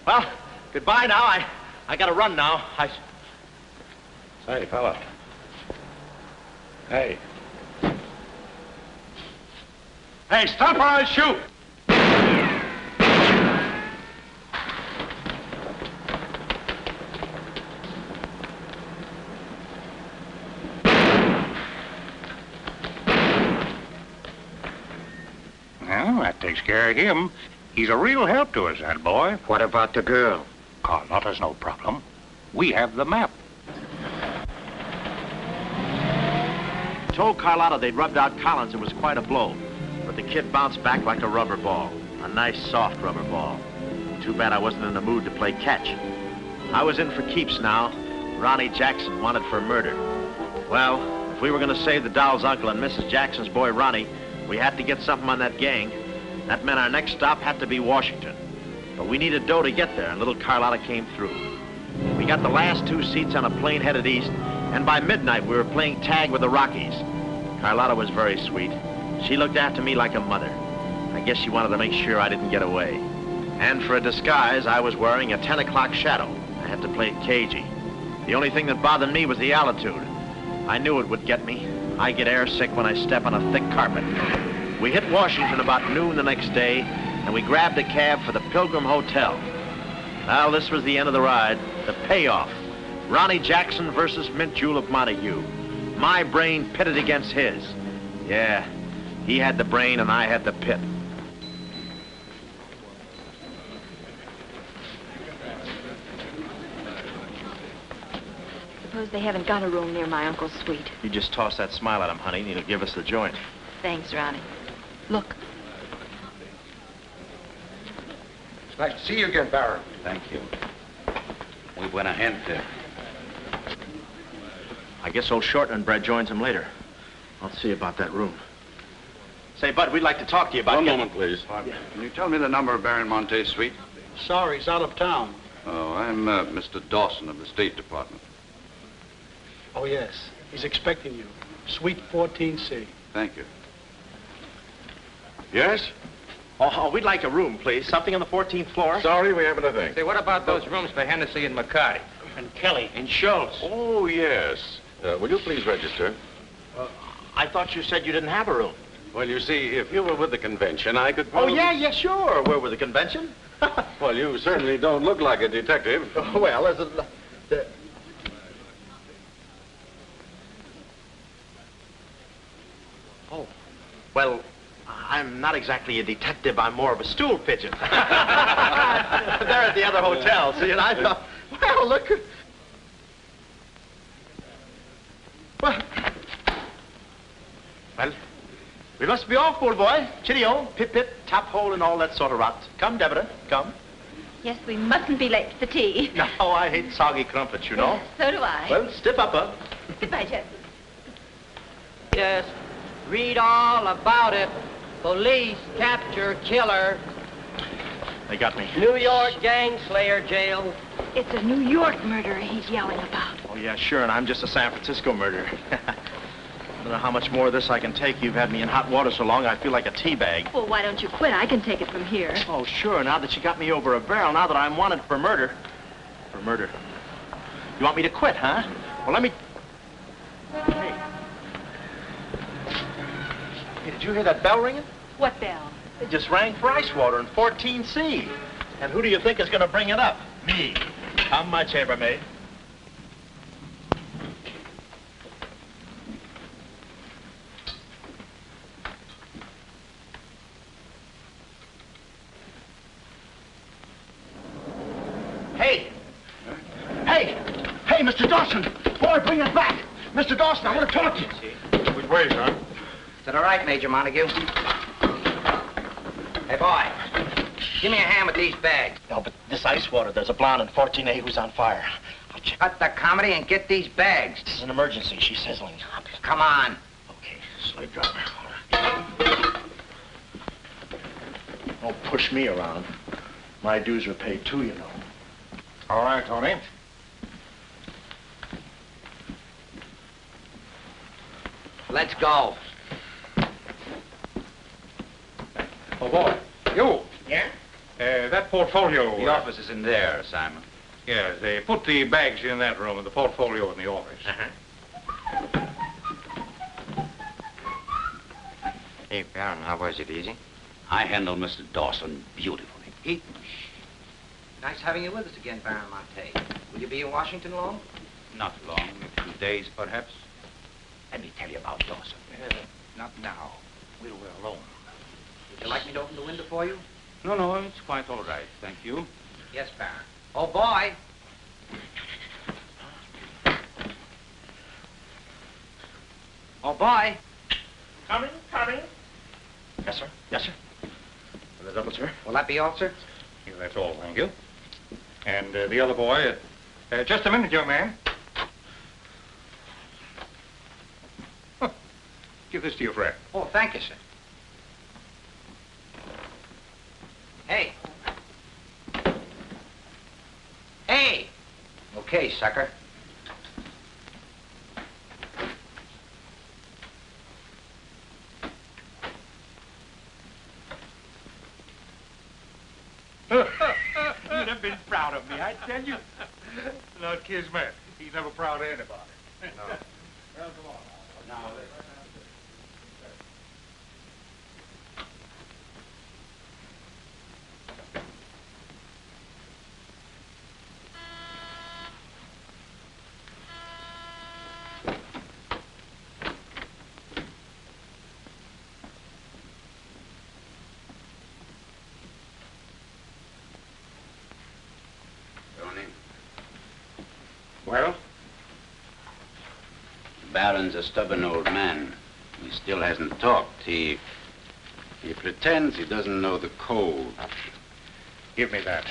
Well, goodbye now. I got to run now. Say, fella. Hey. Hey, stop or I'll shoot! Well, that takes care of him. He's a real help to us, that boy. What about the girl? Carlotta's no problem. We have the map. Told Carlotta they'd rubbed out Collins. It was quite a blow. But the kid bounced back like a rubber ball. A nice, soft rubber ball. Too bad I wasn't in the mood to play catch. I was in for keeps now. Ronnie Jackson wanted for murder. Well, if we were going to save the doll's uncle and Mrs. Jackson's boy, Ronnie, we had to get something on that gang. That meant our next stop had to be Washington. But we needed dough to get there, and little Carlotta came through. We got the last 2 seats on a plane headed east, and by midnight we were playing tag with the Rockies. Carlotta was very sweet. She looked after me like a mother. I guess she wanted to make sure I didn't get away. And for a disguise, I was wearing a 10 o'clock shadow. I had to play it cagey. The only thing that bothered me was the altitude. I knew it would get me. I get airsick when I step on a thick carpet. We hit Washington about noon the next day, and we grabbed a cab for the Pilgrim Hotel. Well, this was the end of the ride, the payoff. Ronnie Jackson versus Mint Julep Montague. My brain pitted against his. Yeah, he had the brain and I had the pit. Suppose they haven't got a room near my uncle's suite. You just toss that smile at him, honey, and he'll give us the joint. Thanks, Ronnie. Look. It's nice to see you again, Baron. Thank you. Muy buena gente. I guess old Shortland joins him later. I'll see about that room. Say, Bud, we'd like to talk to you about... One moment, please. Can you tell me the number of Baron Montay's suite? Sorry, he's out of town. Oh, I'm Mr. Dawson of the State Department. Oh, yes. He's expecting you. Suite 14C. Thank you. Yes? Oh, we'd like a room, please. Something on the 14th floor. Sorry, we haven't a thing. Say, what about those rooms for Hennessy and McCarty? And Kelly. And Schultz. Oh, yes. Will you please register? I thought you said you didn't have a room. Well, you see, if you were with the convention, I could Oh, probably... yeah, sure. We're with the convention. Well, you certainly don't look like a detective. Well, as a... Oh, well, I'm not exactly a detective. I'm more of a stool pigeon. They're at the other hotel, see, and I thought, well, look. Well, we must be off, old boy. Cheerio, pip-pip, tap hole, and all that sort of rot. Come, Deborah, come. Yes, we mustn't be late for tea. No, I hate soggy crumpets, you know. So do I. Well, stiff upper. Goodbye, Jeff. Yes, read all about it. Police capture killer. They got me. New York gang slayer jail. It's a New York murderer he's yelling about. Oh, yeah, sure, and I'm just a San Francisco murderer. I don't know how much more of this I can take. You've had me in hot water so long, I feel like a tea bag. Well, why don't you quit? I can take it from here. Oh, sure, now that you got me over a barrel, now that I'm wanted for murder. For murder. You want me to quit, huh? Well, let me... Hey. Hey, did you hear that bell ringing? What bell? It just rang for ice water in 14C. And who do you think is going to bring it up? Me. Come, my chambermaid. Hey! Hey! Hey, Mr. Dawson! Boy, bring it back! Mr. Dawson, I want to talk to you. Which way, son? Is that all right, Major Montague? Hey, boy. Give me a hand with these bags. No, but this ice water, there's a blonde in 14A who's on fire. I'll check. Cut the comedy and get these bags. This is an emergency. She's sizzling. Come on. Okay, slave driver. Don't push me around. My dues are paid too, you know. All right, Tony. Let's go. Oh, boy. You. Yeah? That portfolio... The office is in there, Simon. Yes, they put the bags in that room and the portfolio in the office. Uh-huh. Hey, Baron, how was it? Easy? I handled Mr. Dawson beautifully. Nice having you with us again, Baron Montay. Will you be in Washington long? Not long, a few days, perhaps. Let me tell you about Dawson. Not now. We're alone. Would you like me to open the window for you? No, it's quite all right, thank you. Yes, Baron. Oh, boy. Oh, boy. Coming. Yes, sir. Yes, sir. And the double, sir. Will that be all, sir? Yeah, that's all, thank you. And the other boy, just a minute, young man. Huh. Give this to your friend. Oh, thank you, sir. Hey. Hey! Okay, sucker. You'd have been proud of me, I tell you. Not Kismet. He's never proud of anybody. No. Well, come on now. Now, Well? The Baron's a stubborn old man. He still hasn't talked. He pretends he doesn't know the code. give me that.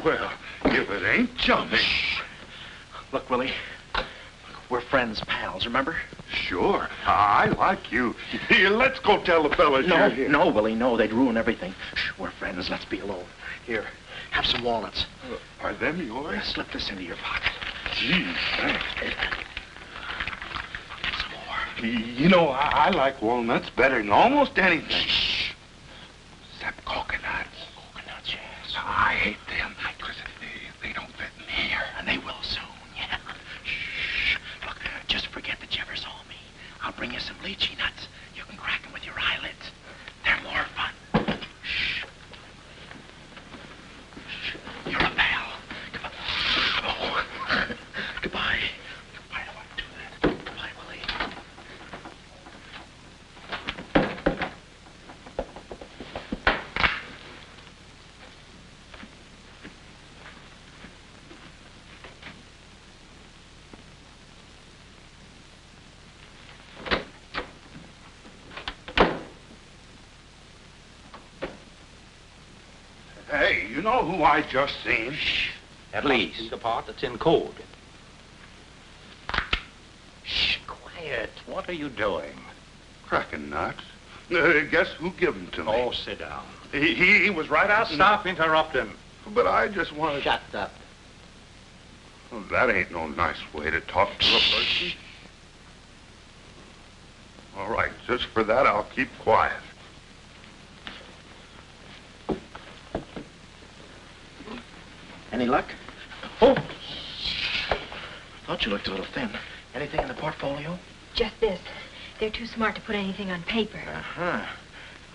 Well, if it ain't jumping. Look, Willie. We're friends, pals, remember? Sure. I like you. Here, let's go tell the fellas you're here. No, Willie, no. They'd ruin everything. Shh, we're friends. Let's be alone. Here, have some walnuts. Are them yours? Yeah, slip this into your pocket. Gee, thanks. Some more. You know, I like walnuts better than almost anything. Shh. Except coconuts. Coconuts, yes. I hate them because they don't fit in here. And they will soon, yeah. Shh. Look, just forget that you ever saw me. I'll bring you some lychee nuts. You can crack them with your eyelids. They're more fun. Shh. Shh. You're a pal. Come on. Oh. Goodbye. Goodbye. I don't want to do that. Goodbye, Willie. you know who I just seen? Shh. At least the part that's in code. Shh, quiet. What are you doing? Cracking nuts. Guess who gave him to me? Oh, sit down. He was right out. Stop interrupting. But I just wanted. Shut up. Well, that ain't no nice way to talk to a person. All right, just for that, I'll keep quiet. Any luck? Oh! Thought you looked a little thin. Anything in the portfolio? Just this. They're too smart to put anything on paper. Uh-huh.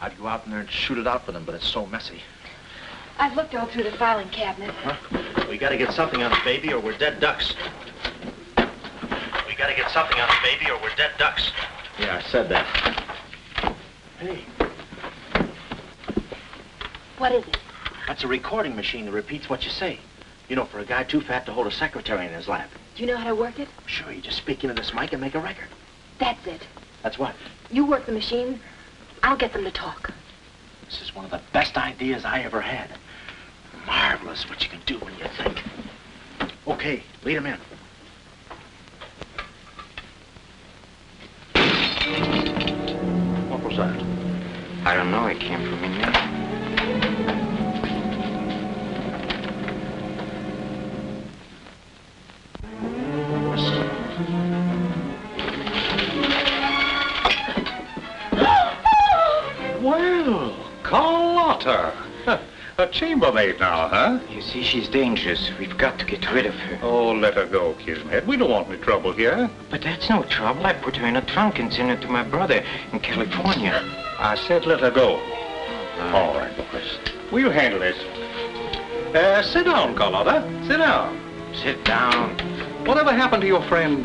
I'd go out in there and shoot it out for them, but it's so messy. I've looked all through the filing cabinet. Huh? We gotta get something on it, baby, or we're dead ducks. We gotta get something on it, baby, or we're dead ducks. Yeah, I said that. Hey. What is it? That's a recording machine that repeats what you say. You know, for a guy too fat to hold a secretary in his lap. Do you know how to work it? Sure, you just speak into this mic and make a record. That's it. That's what? You work the machine, I'll get them to talk. This is one of the best ideas I ever had. Marvelous what you can do when you think. Okay, lead him in. What was that? I don't know. It came from in there. Well, Carlotta. A chambermaid now, huh? You see, she's dangerous. We've got to get rid of her. Oh, let her go, Kismet. We don't want any trouble here. But that's no trouble. I put her in a trunk and sent her to my brother in California. I said let her go. All right, boys. We'll handle this. Sit down, Carlotta. Sit down. Sit down. Whatever happened to your friend,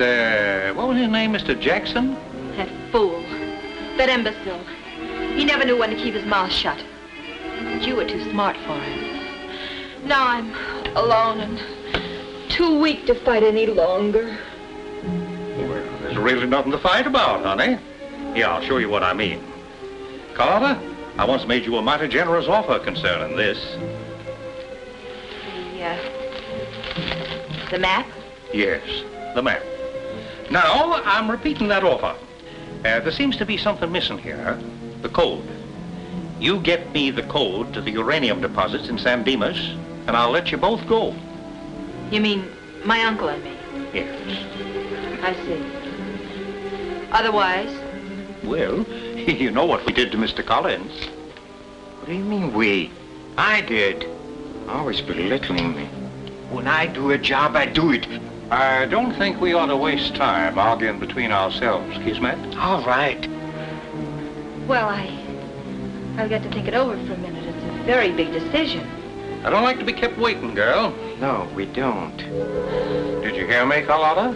what was his name, Mr. Jackson? That fool. That imbecile. He never knew when to keep his mouth shut. But you were too smart for him. Now I'm alone and too weak to fight any longer. Well, there's really nothing to fight about, honey. Here, I'll show you what I mean. Carlotta, I once made you a mighty generous offer concerning this. The map? Yes, the map. Now, I'm repeating that offer. There seems to be something missing here. The code. You get me the code to the uranium deposits in San Dimas, and I'll let you both go. You mean my uncle and me? Yes. I see. Otherwise? Well, you know what we did to Mr. Collins. What do you mean, we? I did. Always belittling me. When I do a job, I do it. I don't think we ought to waste time arguing between ourselves, Kismet. All right. Well, I've got to think it over for a minute. It's a very big decision. I don't like to be kept waiting, girl. No, we don't. Did you hear me, Carlotta?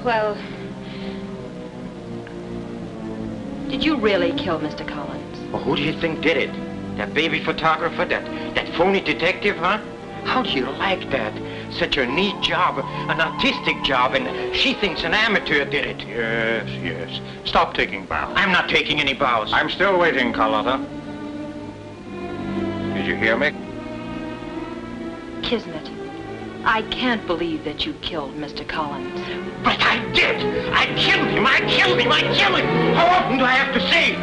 Well, did you really kill Mr. Collins? Well, who do you think did it? That baby photographer? That phony detective, huh? How do you like that? Such a neat job, an artistic job, and she thinks an amateur did it. Yes, yes. Stop taking bows. I'm not taking any bows. I'm still waiting, Carlotta. Did you hear me? Kismet, I can't believe that you killed Mr. Collins. But I did! I killed him! I killed him! I killed him! How often do I have to say it?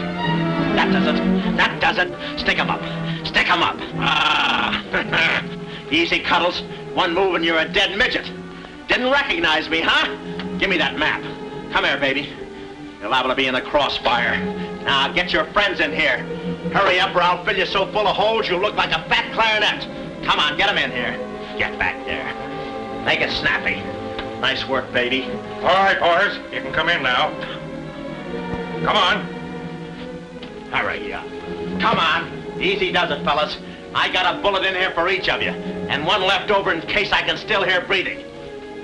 That does it. That does it. Stick 'em up. Stick 'em up. Ah. Easy, Cuddles. One move and you're a dead midget. Didn't recognize me, huh? Give me that map. Come here, baby. You're liable to be in the crossfire. Now, get your friends in here. Hurry up or I'll fill you so full of holes you'll look like a fat clarinet. Come on, get them in here. Get back there. Make it snappy. Nice work, baby. All right, boys. You can come in now. Come on. Hurry up. Come on. Easy does it, fellas. I got a bullet in here for each of you, and one left over in case I can still hear breathing.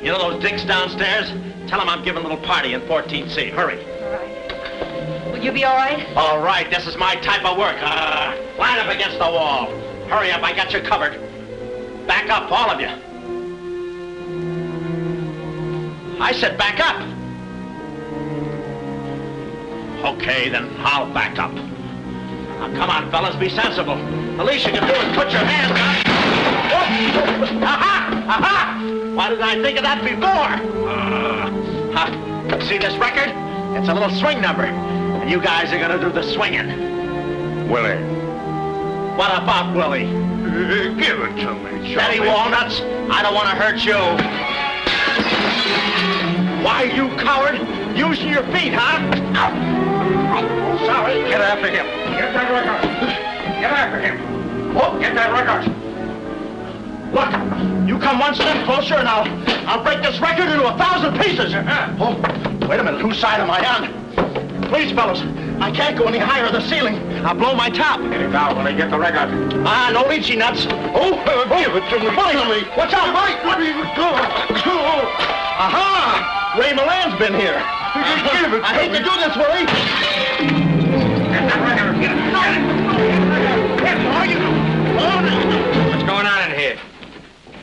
You know those dicks downstairs? Tell them I'm giving a little party in 14C. Hurry. All right. Will you be all right? All right, this is my type of work. Line up against the wall. Hurry up, I got you covered. Back up, all of you. I said back up. Okay, then I'll back up. Now, come on, fellas, be sensible. The least you can do is put your hands up. Aha! Aha! Why didn't I think of that before? See this record? It's a little swing number. And you guys are gonna do the swinging. Willie. What about Willie? Give it to me, Steady, Walnuts. I don't want to hurt you. Why, you coward? Using your feet, huh? Sorry. Get after him. Get that record. Get after him. Oh, get that record. Look, you come one step closer and I'll break this record into 1,000 pieces. Oh, wait a minute. Whose side am I on? Please, fellas, I can't go any higher than the ceiling. I'll blow my top. Get it down when I get the record. Ah, no lychee nuts. Oh, give it to me. Willie, watch out, Willie. Aha! Ray Milan's been here. Give it to I hate to do this, Willie. Get that record. Get it. What's going on in here?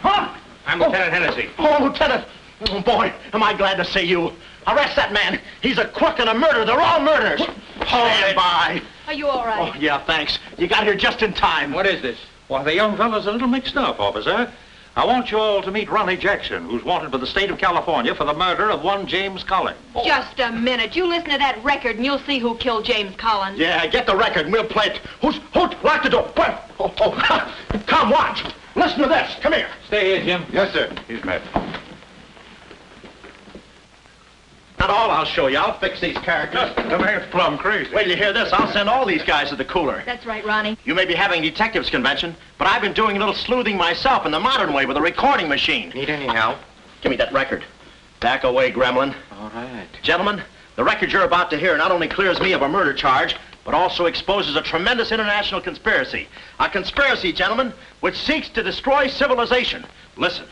Huh? I'm Lieutenant Hennessy. Oh, Lieutenant. Oh, boy, am I glad to see you. Arrest that man. He's a crook and a murderer. They're all murderers. Stand by. Are you all right? Oh, yeah, thanks. You got here just in time. What is this? Well, the young fellow's a little mixed up, officer. I want you all to meet Ronnie Jackson, who's wanted by the state of California for the murder of one James Collins. Just a minute. You listen to that record and you'll see who killed James Collins. Yeah, get the record and we'll play it. Who's lock the door? Oh, come, watch. Listen to this. Come here. Stay here, Jim. Yes, sir. He's met. Not all I'll show you. I'll fix these characters. The man's plumb crazy. Wait till you hear this. I'll send all these guys to the cooler. That's right, Ronnie. You may be having a detectives convention, but I've been doing a little sleuthing myself in the modern way with a recording machine. Need any help? Give me that record. Back away, gremlin. All right. Gentlemen, the record you're about to hear not only clears me of a murder charge, but also exposes a tremendous international conspiracy. A conspiracy, gentlemen, which seeks to destroy civilization. Listen.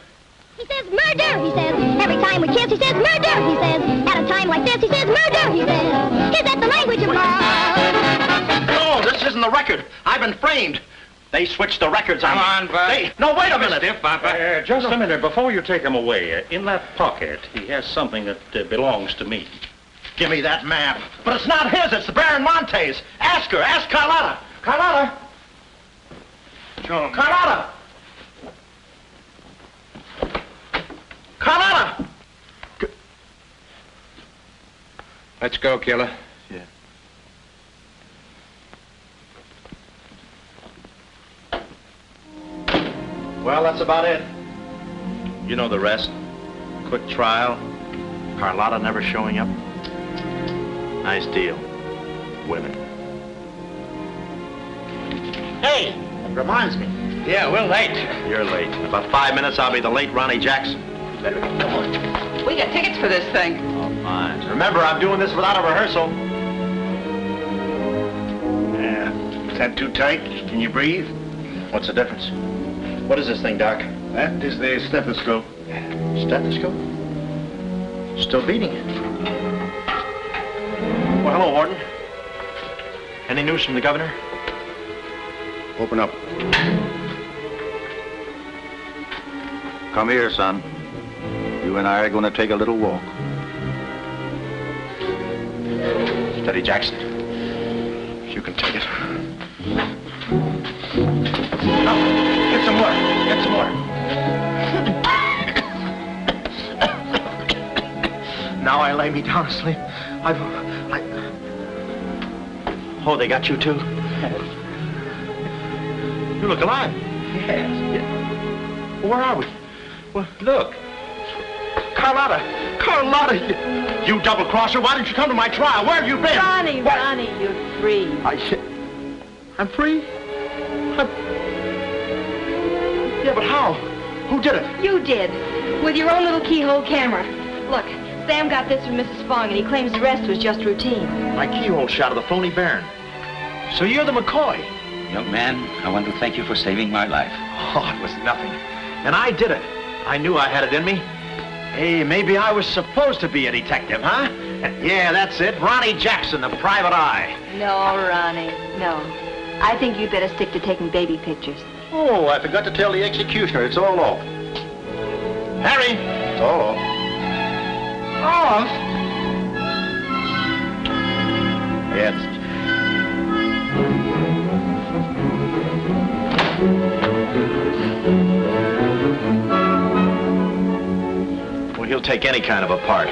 He says murder, he says. Every time we kiss, he says murder, he says. At a time like this, he says murder, he says. Is that the language of love? No, this isn't the record. I've been framed. They switched the records on me. Come on, Bud. No, wait a minute. Just a minute. Before you take him away, in that pocket, he has something that belongs to me. Give me that map. But it's not his. It's the Baron Montay's. Ask her. Ask Carlotta. Carlotta. John. Carlotta. Carlotta. Let's go, killer. Yeah. Well, that's about it. You know the rest. Quick trial. Carlotta never showing up. Nice deal. Women. Hey, reminds me. Yeah, we're late. You're late. In about 5 minutes, I'll be the late Ronnie Jackson. Come on. We got tickets for this thing. Oh, fine. Remember, I'm doing this without a rehearsal. Yeah. Is that too tight? Can you breathe? What's the difference? What is this thing, Doc? That is the stethoscope. Stethoscope? Still beating. Well, hello, Warden. Any news from the governor? Open up. Come here, son. You and I are going to take a little walk. Steady, Jackson. You can take it. No, get some more. Get some more. Now I lay me down to sleep. Oh, they got you too? You look alive. Yes. Yeah. Where are we? Well, look. Carlotta! Carlotta! You double-crosser, why didn't you come to my trial? Where have you been? Ronnie, What? Ronnie, you're free. I'm free? Yeah, but how? Who did it? You did. With your own little keyhole camera. Look, Sam got this from Mrs. Fong, and he claims the rest was just routine. My keyhole shot of the phony Baron. So you're the McCoy? Young man, I want to thank you for saving my life. Oh, it was nothing. And I did it. I knew I had it in me. Hey, maybe I was supposed to be a detective, huh? Yeah, that's it. Ronnie Jackson, the private eye. No, Ronnie, no. I think you'd better stick to taking baby pictures. Oh, I forgot to tell the executioner. It's all off. Harry! It's all off. Off? Yeah, Well, he'll take any kind of a part.